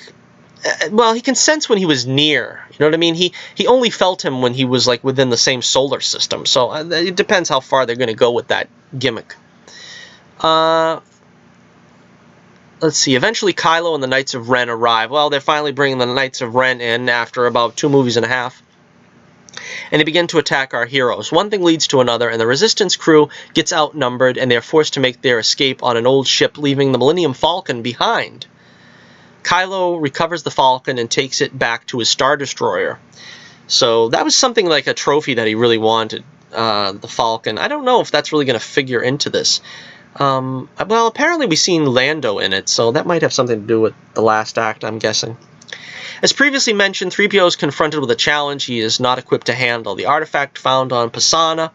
well, he can sense when he was near. You know what I mean? He only felt him when he was like within the same solar system. So it depends how far they're going to go with that gimmick. Let's see, eventually Kylo and the Knights of Ren arrive. Well, they're finally bringing the Knights of Ren in after about 2 movies and a half. And they begin to attack our heroes. One thing leads to another, and the Resistance crew gets outnumbered, and they're forced to make their escape on an old ship, leaving the Millennium Falcon behind. Kylo recovers the Falcon and takes it back to his Star Destroyer. So that was something like a trophy that he really wanted, the Falcon. I don't know if that's really going to figure into this. Well, apparently we've seen Lando in it, so that might have something to do with the last act, I'm guessing. As previously mentioned, 3PO is confronted with a challenge he is not equipped to handle. The artifact found on Pasaana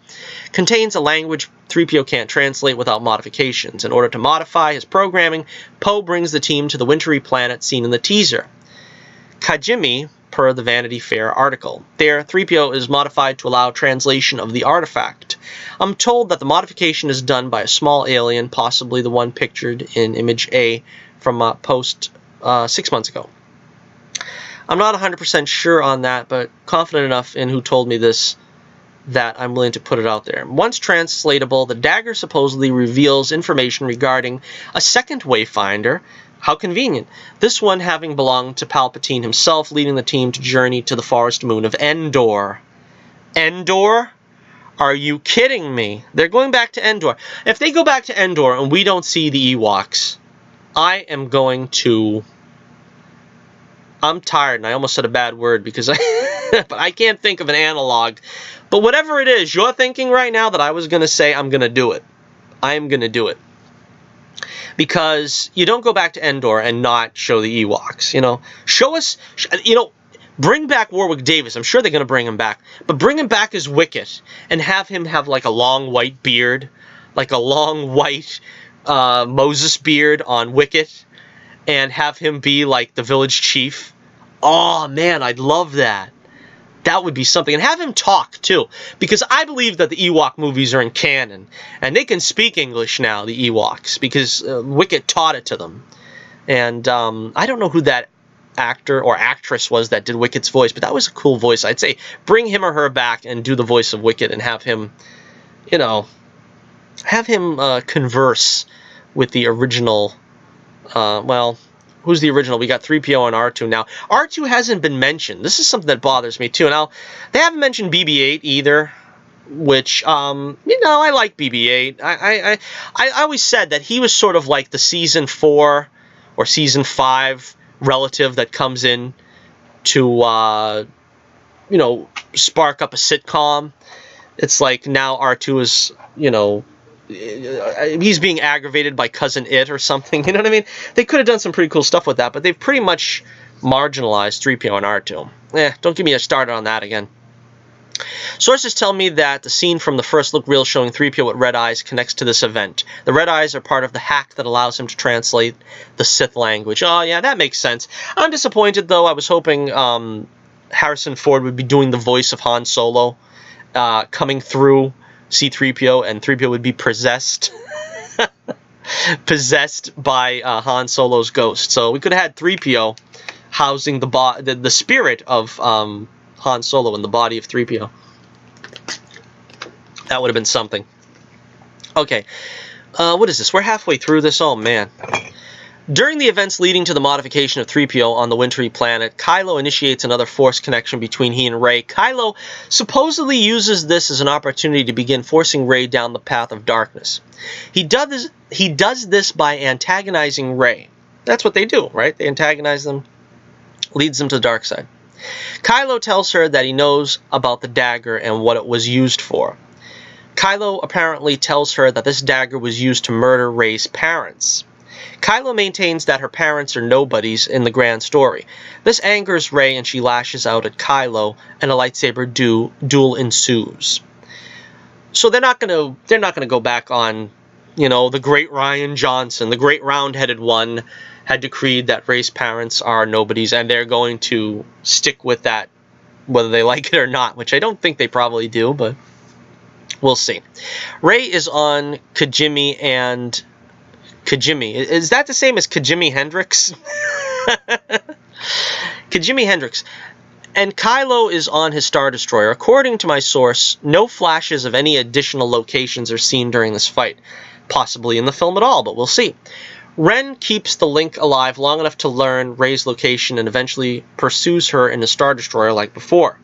contains a language 3PO can't translate without modifications. In order to modify his programming, Poe brings the team to the wintry planet seen in the teaser, Kajimi, per the Vanity Fair article. There, 3PO is modified to allow translation of the artifact. I'm told that the modification is done by a small alien, possibly the one pictured in Image A from a post 6 months ago. I'm not 100% sure on that, but confident enough in who told me this that I'm willing to put it out there. Once translatable, the dagger supposedly reveals information regarding a second Wayfinder. How convenient. This one having belonged to Palpatine himself, leading the team to journey to the forest moon of Endor. Endor? Are you kidding me? They're going back to Endor. If they go back to Endor and we don't see the Ewoks, I am going to... I'm tired, and I almost said a bad word because but I can't think of an analog. But whatever it is you're thinking right now that I was going to say, I'm going to do it. I am going to do it. Because you don't go back to Endor and not show the Ewoks, you know. Show us, you know, bring back Warwick Davis. I'm sure they're going to bring him back. But bring him back as Wicket and have him have like a long white beard, like a long white Moses beard on Wicket, and have him be like the village chief. Oh, man, I'd love that. That would be something. And have him talk, too. Because I believe that the Ewok movies are in canon. And they can speak English now, the Ewoks. Because Wicket taught it to them. And I don't know who that actor or actress was that did Wicket's voice. But that was a cool voice. I'd say bring him or her back and do the voice of Wicket. And have him, you know, have him converse with the original, well... Who's the original? We got 3PO and R2 now. R2 hasn't been mentioned. This is something that bothers me, too. Now, they haven't mentioned BB-8 either. which, I like BB-8. I always said that he was sort of like the season 4 or season 5 relative that comes in to, spark up a sitcom. It's like now R2 is, he's being aggravated by Cousin It or something. You know what I mean? They could have done some pretty cool stuff with that, but they've pretty much marginalized 3PO and R2. Don't give me a start on that again. Sources tell me that the scene from the first look reel showing 3PO with red eyes connects to this event. The red eyes are part of the hack that allows him to translate the Sith language. Oh, yeah, that makes sense. I'm disappointed, though. I was hoping Harrison Ford would be doing the voice of Han Solo, coming through C-3PO, and 3PO would be possessed. Possessed by Han Solo's ghost. So we could have had 3PO housing the spirit of Han Solo in the body of 3PO. That would have been something. Okay, what is this? We're halfway through this. Oh, man. During the events leading to the modification of 3PO on the wintry planet, Kylo initiates another Force connection between he and Rey. Kylo supposedly uses this as an opportunity to begin forcing Rey down the path of darkness. He does this by antagonizing Rey. That's what they do, right? They antagonize them, leads them to the dark side. Kylo tells her that he knows about the dagger and what it was used for. Kylo apparently tells her that this dagger was used to murder Rey's parents. Kylo maintains that her parents are nobodies in the grand story. This angers Rey and she lashes out at Kylo, and a lightsaber duel ensues. So they're not gonna go back on, the great Rian Johnson, the great round-headed one, had decreed that Rey's parents are nobodies, and they're going to stick with that, whether they like it or not, which I don't think they probably do, but we'll see. Rey is on Kijimi and... Kijimi. Is that the same as Kijimi Hendrix? Kijimi Hendrix. And Kylo is on his Star Destroyer. According to my source, no flashes of any additional locations are seen during this fight. Possibly in the film at all, but we'll see. Ren keeps the Link alive long enough to learn Rey's location and eventually pursues her in the Star Destroyer like before.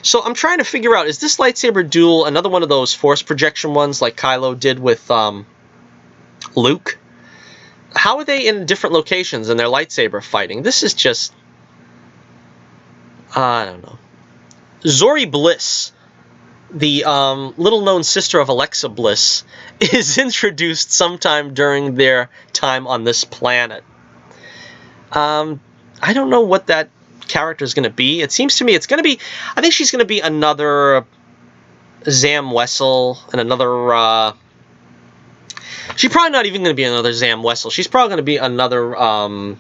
So I'm trying to figure out, is this lightsaber duel another one of those force projection ones like Kylo did with Luke? How are they in different locations in their lightsaber fighting? This is just... I don't know. Zori Bliss, the little-known sister of Alexa Bliss, is introduced sometime during their time on this planet. I don't know what that character is going to be. It seems to me it's going to be... I think she's going to be another Zam Wessel and another... she's probably not even going to be another Zam Wessel. She's probably going to be another... oh,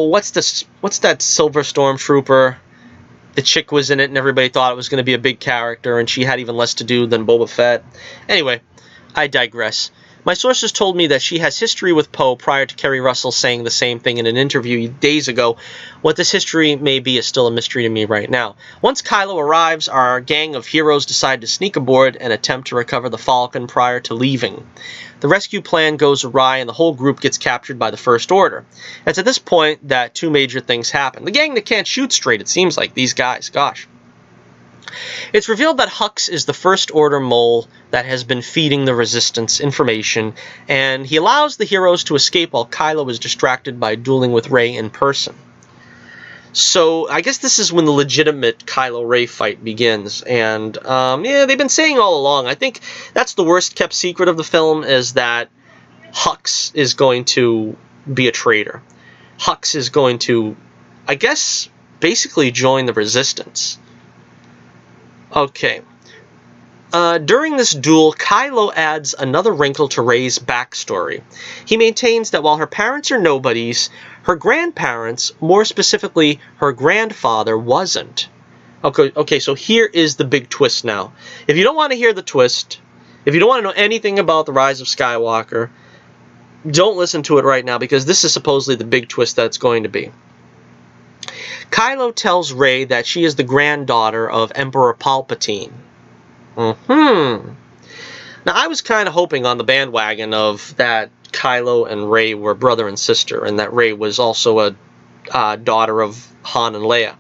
what's that Silver Stormtrooper? The chick was in it and everybody thought it was going to be a big character and she had even less to do than Boba Fett. Anyway, I digress. My sources told me that she has history with Poe prior to Kerry Russell saying the same thing in an interview days ago. What this history may be is still a mystery to me right now. Once Kylo arrives, our gang of heroes decide to sneak aboard and attempt to recover the Falcon prior to leaving. The rescue plan goes awry and the whole group gets captured by the First Order. It's at this point that two major things happen. The gang that can't shoot straight, it seems like, these guys, gosh. It's revealed that Hux is the First Order mole that has been feeding the Resistance information, and he allows the heroes to escape while Kylo is distracted by dueling with Rey in person. So I guess this is when the legitimate Kylo-Rey fight begins, and yeah, they've been saying all along, I think that's the worst kept secret of the film, is that Hux is going to be a traitor. Hux is going to, I guess, basically join the Resistance. Okay. During this duel, Kylo adds another wrinkle to Rey's backstory. He maintains that while her parents are nobodies, her grandparents, more specifically her grandfather, wasn't. Okay, so here is the big twist now. If you don't want to hear the twist, if you don't want to know anything about the Rise of Skywalker, don't listen to it right now, because this is supposedly the big twist that's going to be. Kylo tells Rey that she is the granddaughter of Emperor Palpatine. Now, I was kind of hoping on the bandwagon of that Kylo and Rey were brother and sister, and that Rey was also a daughter of Han and Leia.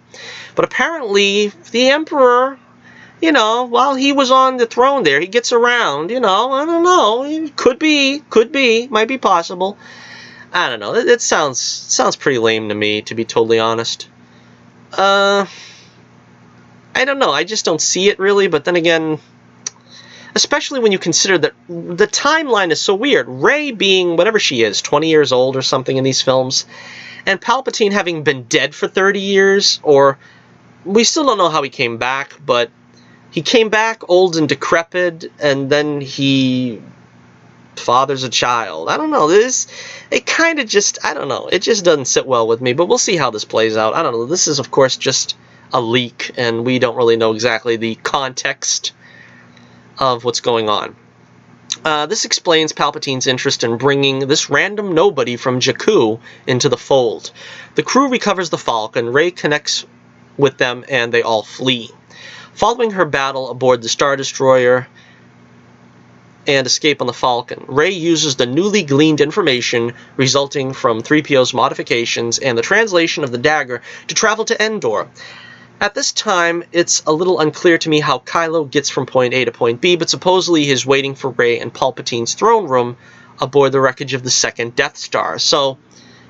But apparently, the Emperor, while he was on the throne there, he gets around, I don't know. It could be, might be possible. I don't know. It sounds pretty lame to me, to be totally honest. I don't know. I just don't see it really, but then again, especially when you consider that the timeline is so weird. Rey being whatever she is, 20 years old or something in these films, and Palpatine having been dead for 30 years, or we still don't know how he came back, but he came back old and decrepit, and then he fathers a child. I don't know. It kind of just, I don't know. It just doesn't sit well with me, but we'll see how this plays out. I don't know. This is, of course, just a leak, and we don't really know exactly the context of what's going on. This explains Palpatine's interest in bringing this random nobody from Jakku into the fold. The crew recovers the Falcon, Rey connects with them, and they all flee. Following her battle aboard the Star Destroyer and escape on the Falcon, Rey uses the newly gleaned information resulting from 3PO's modifications and the translation of the dagger to travel to Endor. At this time, it's a little unclear to me how Kylo gets from point A to point B, but supposedly he's waiting for Rey in Palpatine's throne room aboard the wreckage of the second Death Star. So,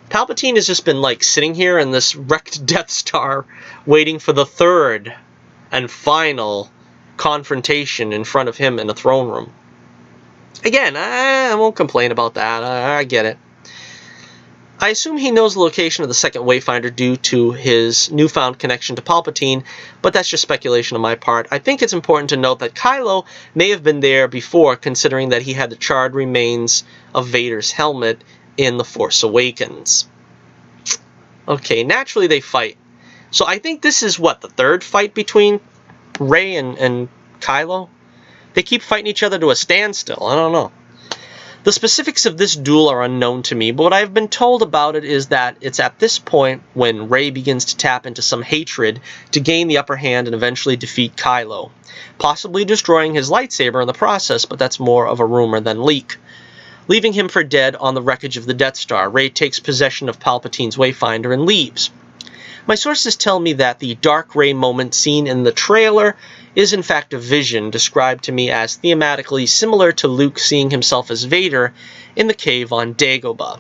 Palpatine has just been, sitting here in this wrecked Death Star, waiting for the third and final confrontation in front of him in the throne room. Again, I won't complain about that. I get it. I assume he knows the location of the second Wayfinder due to his newfound connection to Palpatine, but that's just speculation on my part. I think it's important to note that Kylo may have been there before, considering that he had the charred remains of Vader's helmet in The Force Awakens. Okay, naturally they fight. So I think this is, the third fight between Rey and Kylo? They keep fighting each other to a standstill. I don't know. The specifics of this duel are unknown to me, but what I've been told about it is that it's at this point when Rey begins to tap into some hatred to gain the upper hand and eventually defeat Kylo, possibly destroying his lightsaber in the process, but that's more of a rumor than leak. Leaving him for dead on the wreckage of the Death Star, Rey takes possession of Palpatine's Wayfinder and leaves. My sources tell me that the Dark Rey moment seen in the trailer is in fact a vision described to me as thematically similar to Luke seeing himself as Vader in the cave on Dagobah.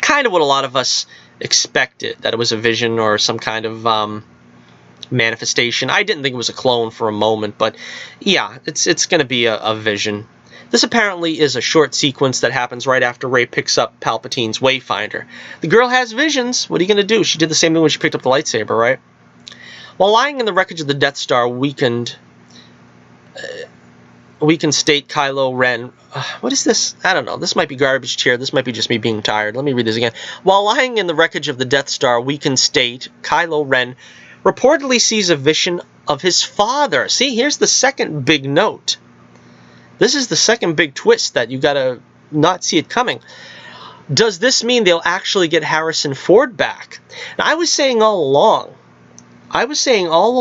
Kind of what a lot of us expected, that it was a vision or some kind of manifestation. I didn't think it was a clone for a moment, but yeah, it's going to be a vision. This apparently is a short sequence that happens right after Rey picks up Palpatine's Wayfinder. The girl has visions. What are you going to do? She did the same thing when she picked up the lightsaber, right? While lying in the wreckage of the Death Star, weakened state Kylo Ren... what is this? I don't know. This might be garbage chair. This might be just me being tired. Let me read this again. While lying in the wreckage of the Death Star, weakened state, Kylo Ren reportedly sees a vision of his father. See, here's the second big note. This is the second big twist that you gotta not see it coming. Does this mean they'll actually get Harrison Ford back? Now, I was saying all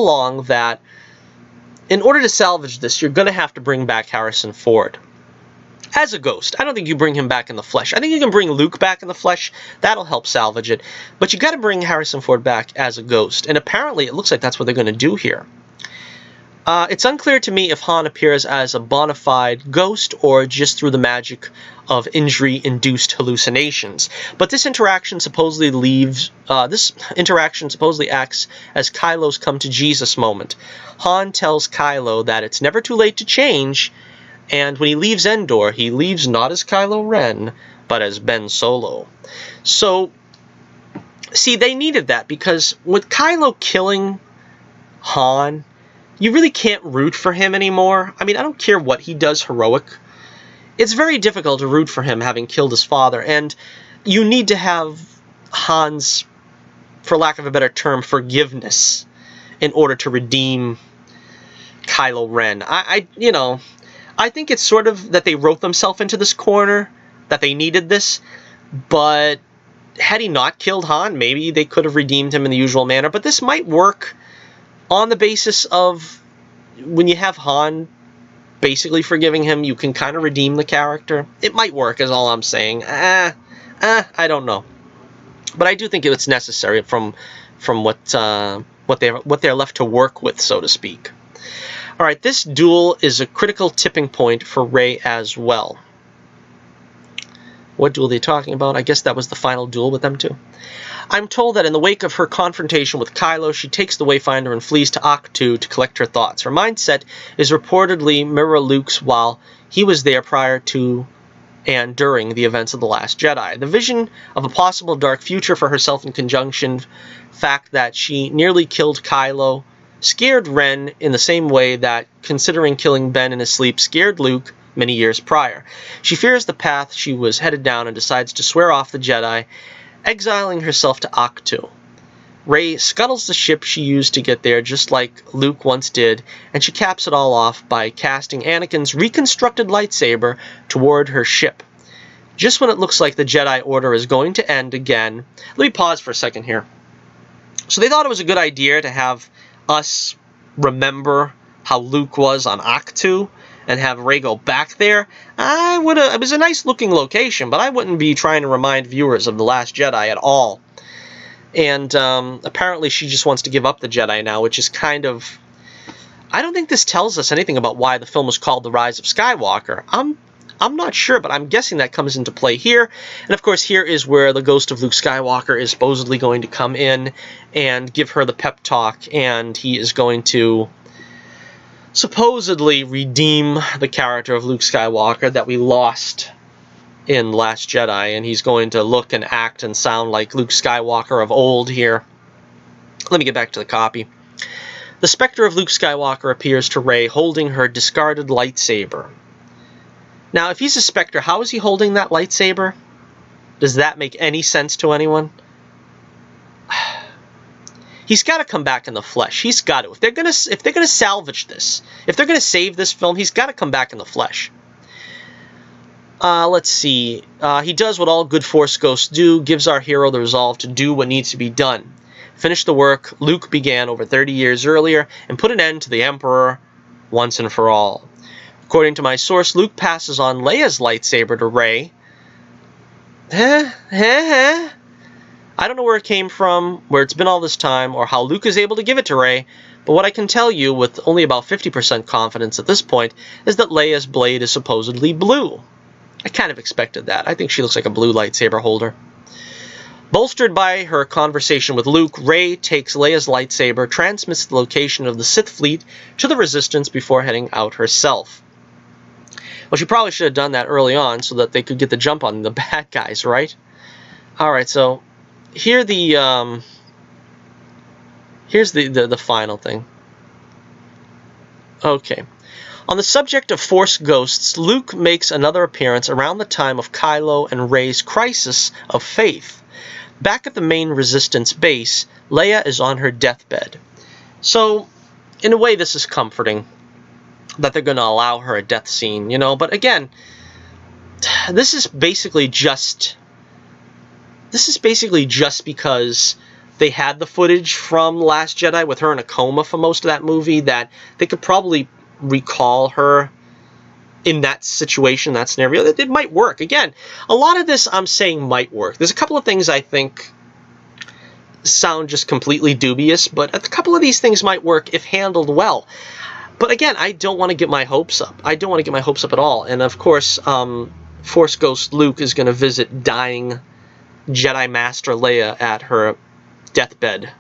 along that in order to salvage this, you're going to have to bring back Harrison Ford as a ghost. I don't think you bring him back in the flesh. I think you can bring Luke back in the flesh. That'll help salvage it. But you got to bring Harrison Ford back as a ghost. And apparently it looks like that's what they're going to do here. It's unclear to me if Han appears as a bona fide ghost or just through the magic of injury-induced hallucinations. But this interaction supposedly acts as Kylo's come-to-Jesus moment. Han tells Kylo that it's never too late to change, and when he leaves Endor, he leaves not as Kylo Ren, but as Ben Solo. So, see, they needed that, because with Kylo killing Han, you really can't root for him anymore. I mean, I don't care what he does heroic. It's very difficult to root for him having killed his father, and you need to have Han's, for lack of a better term, forgiveness in order to redeem Kylo Ren. I think it's sort of that they wrote themselves into this corner, that they needed this, but had he not killed Han, maybe they could have redeemed him in the usual manner, but this might work on the basis of when you have Han basically forgiving him, you can kind of redeem the character. It might work, is all I'm saying. I don't know. But I do think it's necessary from what they're left to work with, so to speak. All right, this duel is a critical tipping point for Rey as well. What duel are they talking about? I guess that was the final duel with them two. I'm told that in the wake of her confrontation with Kylo, she takes the Wayfinder and flees to Ahch-To to collect her thoughts. Her mindset is reportedly mirror Luke's while he was there prior to and during the events of The Last Jedi. The vision of a possible dark future for herself in conjunction fact that she nearly killed Kylo scared Ren in the same way that considering killing Ben in his sleep scared Luke many years prior. She fears the path she was headed down and decides to swear off the Jedi, exiling herself to Ahch-To. Rey scuttles the ship she used to get there just like Luke once did, and she caps it all off by casting Anakin's reconstructed lightsaber toward her ship. Just when it looks like the Jedi Order is going to end again. Let me pause for a second here. So they thought it was a good idea to have us remember how Luke was on Ahch-To and have Rey go back there. It was a nice looking location, but I wouldn't be trying to remind viewers of The Last Jedi at all. And apparently she just wants to give up the Jedi now, which is kind of... I don't think this tells us anything about why the film was called The Rise of Skywalker. I'm not sure, but I'm guessing that comes into play here. And of course, here is where the ghost of Luke Skywalker is supposedly going to come in and give her the pep talk, and he is going to supposedly redeem the character of Luke Skywalker that we lost in Last Jedi, and he's going to look and act and sound like Luke Skywalker of old here. Let me get back to the copy. The specter of Luke Skywalker appears to Rey holding her discarded lightsaber. Now, if he's a specter, how is he holding that lightsaber? Does that make any sense to anyone? He's got to come back in the flesh. He's got to. If they're gonna salvage this, if they're gonna save this film, he's got to come back in the flesh. Let's see. He does what all good Force ghosts do, gives our hero the resolve to do what needs to be done. Finish the work Luke began over 30 years earlier and put an end to the Emperor once and for all. According to my source, Luke passes on Leia's lightsaber to Rey. I don't know where it came from, where it's been all this time, or how Luke is able to give it to Rey, but what I can tell you with only about 50% confidence at this point is that Leia's blade is supposedly blue. I kind of expected that. I think she looks like a blue lightsaber holder. Bolstered by her conversation with Luke, Rey takes Leia's lightsaber, transmits the location of the Sith fleet to the Resistance before heading out herself. Well, she probably should have done that early on so that they could get the jump on the bad guys, right? Alright, so here's the final thing. Okay. On the subject of Force ghosts, Luke makes another appearance around the time of Kylo and Rey's crisis of faith. Back at the main Resistance base, Leia is on her deathbed. So, in a way, this is comforting that they're going to allow her a death scene, you know. But again, this is basically just because they had the footage from Last Jedi with her in a coma for most of that movie that they could probably recall her in that situation, that scenario. It might work. Again, a lot of this I'm saying might work. There's a couple of things I think sound just completely dubious, but a couple of these things might work if handled well. But again, I don't want to get my hopes up. I don't want to get my hopes up at all. And of course, Force Ghost Luke is going to visit dying Jedi Master Leia at her deathbed.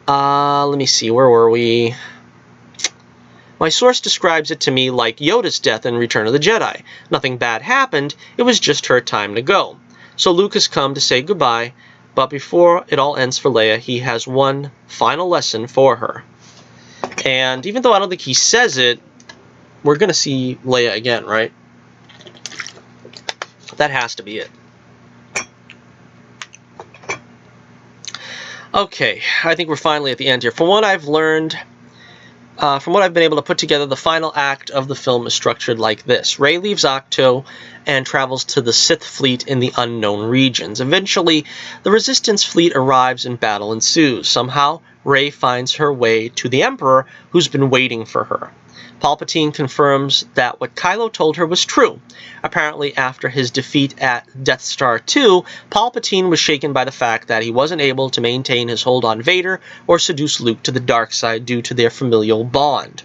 Let me see, where were we? My source describes it to me like Yoda's death in Return of the Jedi. Nothing bad happened, it was just her time to go. So Luke has come to say goodbye, but before it all ends for Leia, he has one final lesson for her. And even though I don't think he says it, we're going to see Leia again, right? That has to be it. Okay, I think we're finally at the end here. From what I've learned, from what I've been able to put together, the final act of the film is structured like this. Rey leaves Ahch-To and travels to the Sith fleet in the unknown regions. Eventually, the Resistance fleet arrives and battle ensues. Somehow, Rey finds her way to the Emperor, who's been waiting for her. Palpatine confirms that what Kylo told her was true. Apparently, after his defeat at Death Star 2, Palpatine was shaken by the fact that he wasn't able to maintain his hold on Vader or seduce Luke to the dark side due to their familial bond.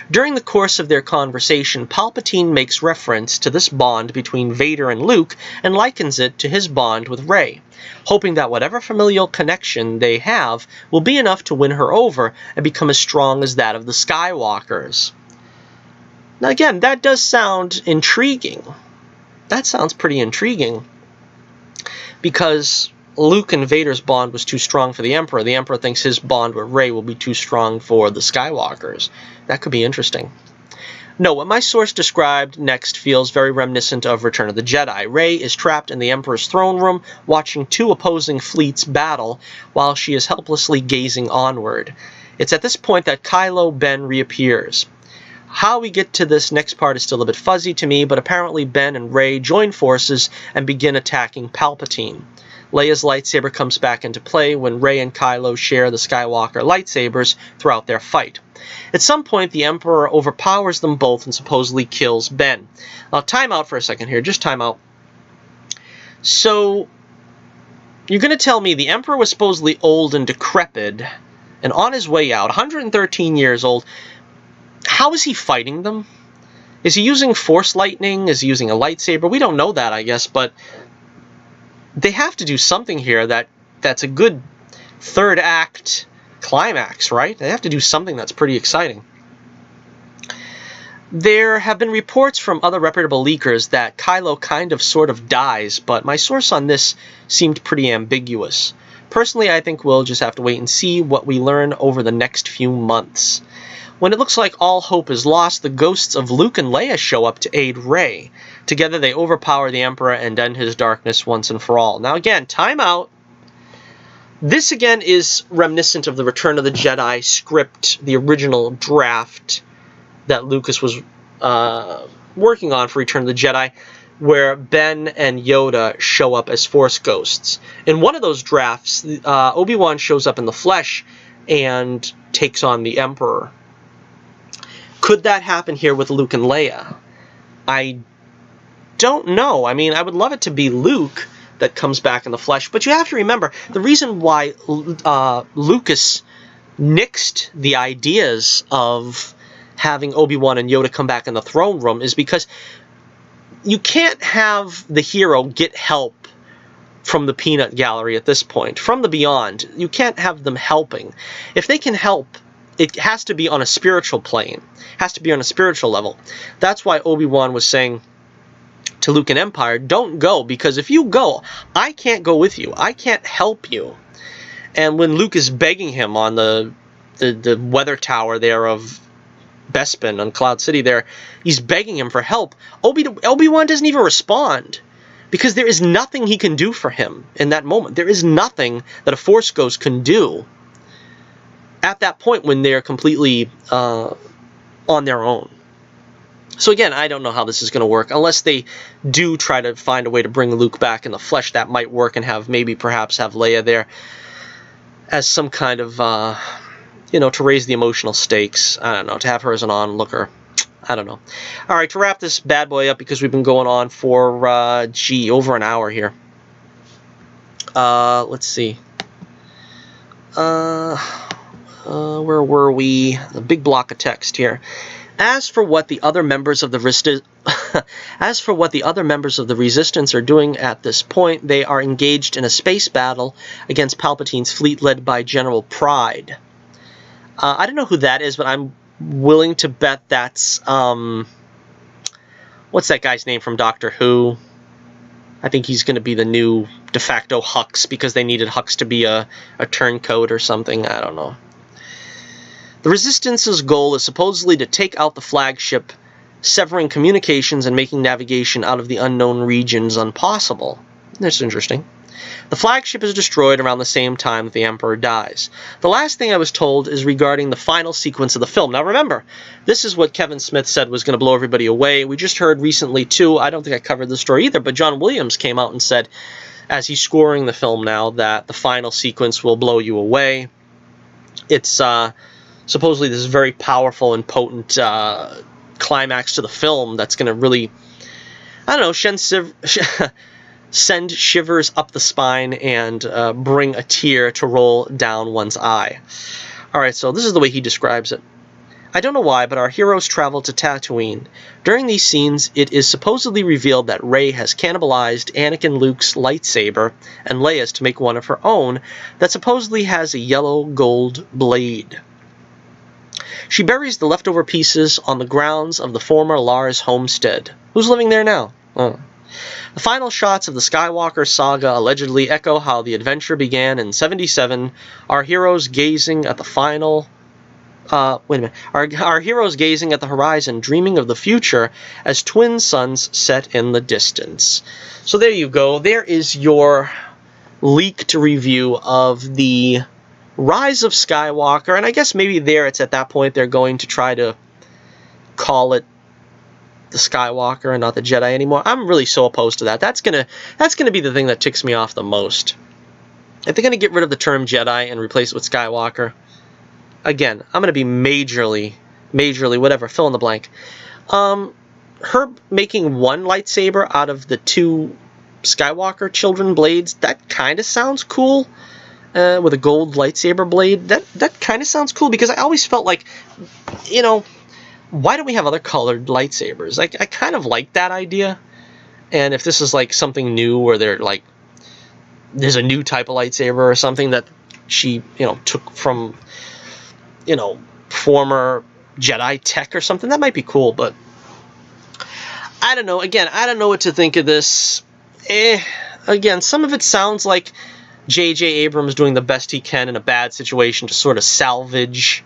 During the course of their conversation, Palpatine makes reference to this bond between Vader and Luke and likens it to his bond with Rey, hoping that whatever familial connection they have will be enough to win her over and become as strong as that of the Skywalkers. Now again, that does sound intriguing. That sounds pretty intriguing, because Luke and Vader's bond was too strong for the Emperor. The Emperor thinks his bond with Rey will be too strong for the Skywalkers. That could be interesting. No, what my source described next feels very reminiscent of Return of the Jedi. Rey is trapped in the Emperor's throne room, watching two opposing fleets battle while she is helplessly gazing onward. It's at this point that Kylo Ben reappears. How we get to this next part is still a bit fuzzy to me, but apparently Ben and Rey join forces and begin attacking Palpatine. Leia's lightsaber comes back into play when Rey and Kylo share the Skywalker lightsabers throughout their fight. At some point, the Emperor overpowers them both and supposedly kills Ben. Now, time out for a second here. Just time out. So, you're going to tell me the Emperor was supposedly old and decrepit and on his way out, 113 years old. How is he fighting them? Is he using Force lightning? Is he using a lightsaber? We don't know that, I guess, but they have to do something here that's a good third act climax, right? They have to do something that's pretty exciting. There have been reports from other reputable leakers that Kylo kind of sort of dies, but my source on this seemed pretty ambiguous. Personally, I think we'll just have to wait and see what we learn over the next few months. When it looks like all hope is lost, the ghosts of Luke and Leia show up to aid Rey. Together they overpower the Emperor and end his darkness once and for all. Now again, time out. This again is reminiscent of the Return of the Jedi script, the original draft that Lucas was working on for Return of the Jedi, where Ben and Yoda show up as Force ghosts. In one of those drafts, Obi-Wan shows up in the flesh and takes on the Emperor. Could that happen here with Luke and Leia? I don't know. I mean, I would love it to be Luke that comes back in the flesh, but you have to remember, the reason why Lucas nixed the ideas of having Obi-Wan and Yoda come back in the throne room is because you can't have the hero get help from the peanut gallery at this point, from the beyond. You can't have them helping. If they can help, it has to be on a spiritual plane, has to be on a spiritual level. That's why Obi-Wan was saying to Luke and Empire, don't go, because if you go, I can't go with you. I can't help you. And when Luke is begging him on the weather tower there of Bespin on Cloud City there, he's begging him for help. Obi-Wan doesn't even respond, because there is nothing he can do for him in that moment. There is nothing that a Force Ghost can do at that point when they're completely on their own. So again, I don't know how this is going to work. Unless they do try to find a way to bring Luke back in the flesh, that might work, and perhaps have Leia there as some kind of, to raise the emotional stakes. I don't know, to have her as an onlooker. I don't know. All right, to wrap this bad boy up, because we've been going on for, over an hour here. Let's see. Where were we? A big block of text here. As for what the other members of the Resistance are doing at this point, they are engaged in a space battle against Palpatine's fleet led by General Pride. I don't know who that is, but I'm willing to bet that's what's that guy's name from Doctor Who? I think he's going to be the new de facto Hux, because they needed Hux to be a turncoat or something. I don't know. The Resistance's goal is supposedly to take out the flagship, severing communications and making navigation out of the unknown regions impossible. That's interesting. The flagship is destroyed around the same time that the Emperor dies. The last thing I was told is regarding the final sequence of the film. Now remember, this is what Kevin Smith said was going to blow everybody away. We just heard recently, too, I don't think I covered the story either, but John Williams came out and said, as he's scoring the film now, that the final sequence will blow you away. It's supposedly this very powerful and potent climax to the film that's going to really, I don't know, send shivers up the spine and bring a tear to roll down one's eye. Alright, so this is the way he describes it. I don't know why, but our heroes travel to Tatooine. During these scenes, it is supposedly revealed that Rey has cannibalized Anakin Luke's lightsaber and Leia's to make one of her own that supposedly has a yellow gold blade. She buries the leftover pieces on the grounds of the former Lars homestead. Who's living there now? Oh. The final shots of the Skywalker saga allegedly echo how the adventure began in 77, our heroes gazing at the final... Our heroes gazing at the horizon, dreaming of the future as twin suns set in the distance. So there you go. There is your leaked review of the Rise of Skywalker, and I guess maybe it's at that point they're going to try to call it the Skywalker and not the Jedi anymore. I'm really so opposed to that. That's gonna be the thing that ticks me off the most. If they're gonna get rid of the term Jedi and replace it with Skywalker, again, I'm gonna be majorly, whatever, fill in the blank. Her making one lightsaber out of the two Skywalker children blades, that kind of sounds cool. With a gold lightsaber blade, that kind of sounds cool, because I always felt like, you know, why don't we have other colored lightsabers? I kind of like that idea. And if this is like something new where there's a new type of lightsaber or something that she, took from, former Jedi tech or something, that might be cool. But I don't know. Again, I don't know what to think of this. Again, some of it sounds like J.J. Abrams doing the best he can in a bad situation to sort of salvage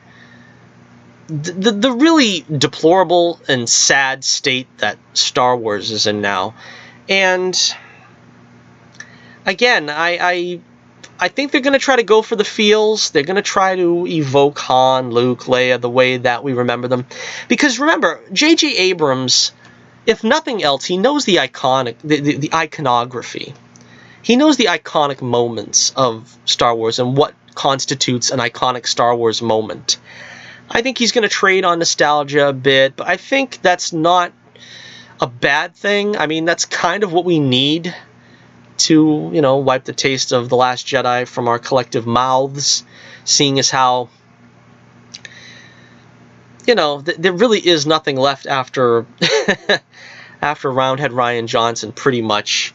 the really deplorable and sad state that Star Wars is in now. And again, I think they're going to try to go for the feels. They're going to try to evoke Han, Luke, Leia the way that we remember them. Because remember, J.J. Abrams, if nothing else, he knows the iconography. He knows the iconic moments of Star Wars and what constitutes an iconic Star Wars moment. I think he's going to trade on nostalgia a bit, but I think that's not a bad thing. I mean, that's kind of what we need to, wipe the taste of The Last Jedi from our collective mouths, seeing as how, there really is nothing left after Roundhead Ryan Johnson pretty much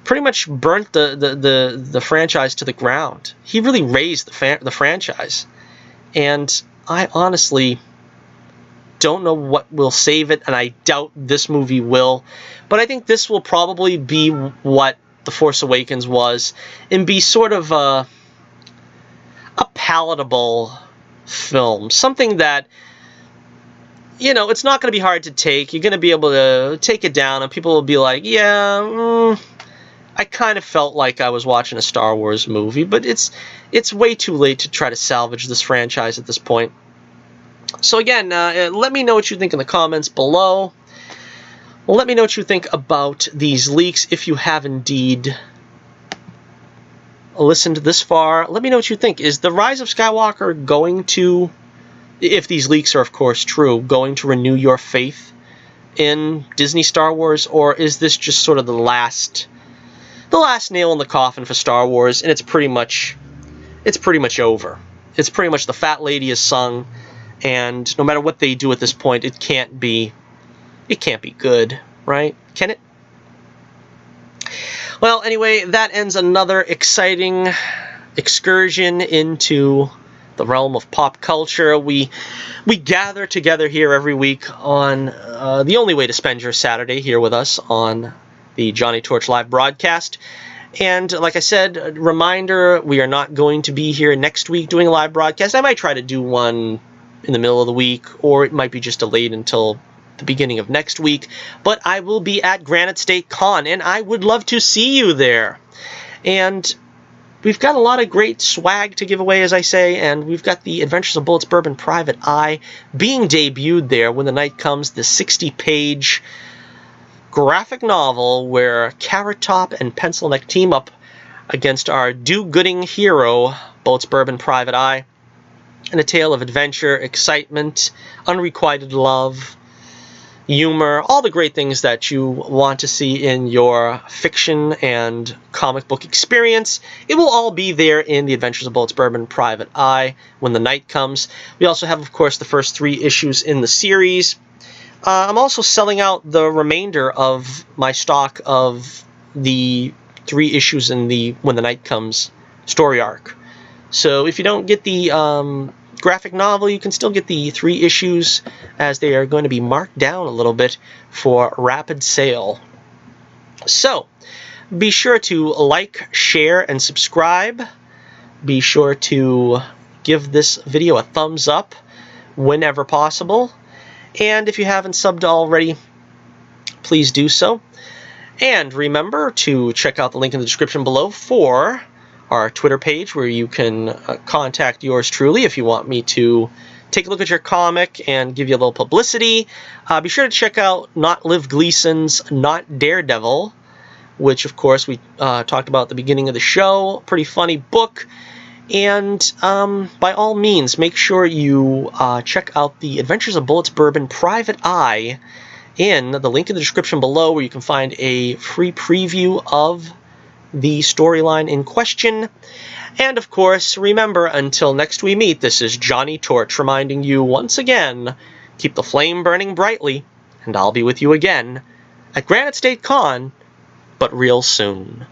burnt the franchise to the ground. He really raised the franchise. And I honestly don't know what will save it, and I doubt this movie will. But I think this will probably be what The Force Awakens was, and be sort of a palatable film. Something that, it's not going to be hard to take. You're going to be able to take it down, and people will be like, yeah, I kind of felt like I was watching a Star Wars movie, but it's way too late to try to salvage this franchise at this point. So again, let me know what you think in the comments below. Let me know what you think about these leaks, if you have indeed listened this far. Let me know what you think. Is the Rise of Skywalker going to, if these leaks are of course true, going to renew your faith in Disney Star Wars, or is this just sort of the last nail in the coffin for Star Wars, and it's pretty much over. It's pretty much the fat lady is sung, and no matter what they do at this point, it can't be good, right? Can it? Well, anyway, that ends another exciting excursion into the realm of pop culture. We gather together here every week on the only way to spend your Saturday here with us on the Johnny Torch Live broadcast. And like I said, a reminder, we are not going to be here next week doing a live broadcast. I might try to do one in the middle of the week, or it might be just delayed until the beginning of next week. But I will be at Granite State Con, and I would love to see you there. And we've got a lot of great swag to give away, as I say, and we've got the Adventures of Bullets Bourbon Private Eye being debuted there when the night comes, the 60-page graphic novel where Carrot Top and Pencil Neck team up against our do-gooding hero, Bullets Bourbon Private Eye. and a tale of adventure, excitement, unrequited love, humor, all the great things that you want to see in your fiction and comic book experience. It will all be there in The Adventures of Bullets Bourbon Private Eye when the night comes. We also have, of course, the first 3 issues in the series. I'm also selling out the remainder of my stock of the 3 issues in the When the Night Comes story arc. So if you don't get the graphic novel, you can still get the 3 issues, as they are going to be marked down a little bit for rapid sale. So be sure to like, share, and subscribe. Be sure to give this video a thumbs up whenever possible. And if you haven't subbed already, please do so. And remember to check out the link in the description below for our Twitter page, where you can contact yours truly if you want me to take a look at your comic and give you a little publicity. Be sure to check out Not Lev Gleason's Not Daredevil, which, of course, we talked about at the beginning of the show. Pretty funny book. And by all means, make sure you check out The Adventures of Bullets Bourbon Private Eye in the link in the description below, where you can find a free preview of the storyline in question. And of course, remember, until next we meet, this is Johnny Torch reminding you once again, keep the flame burning brightly, and I'll be with you again at Granite State Con, but real soon.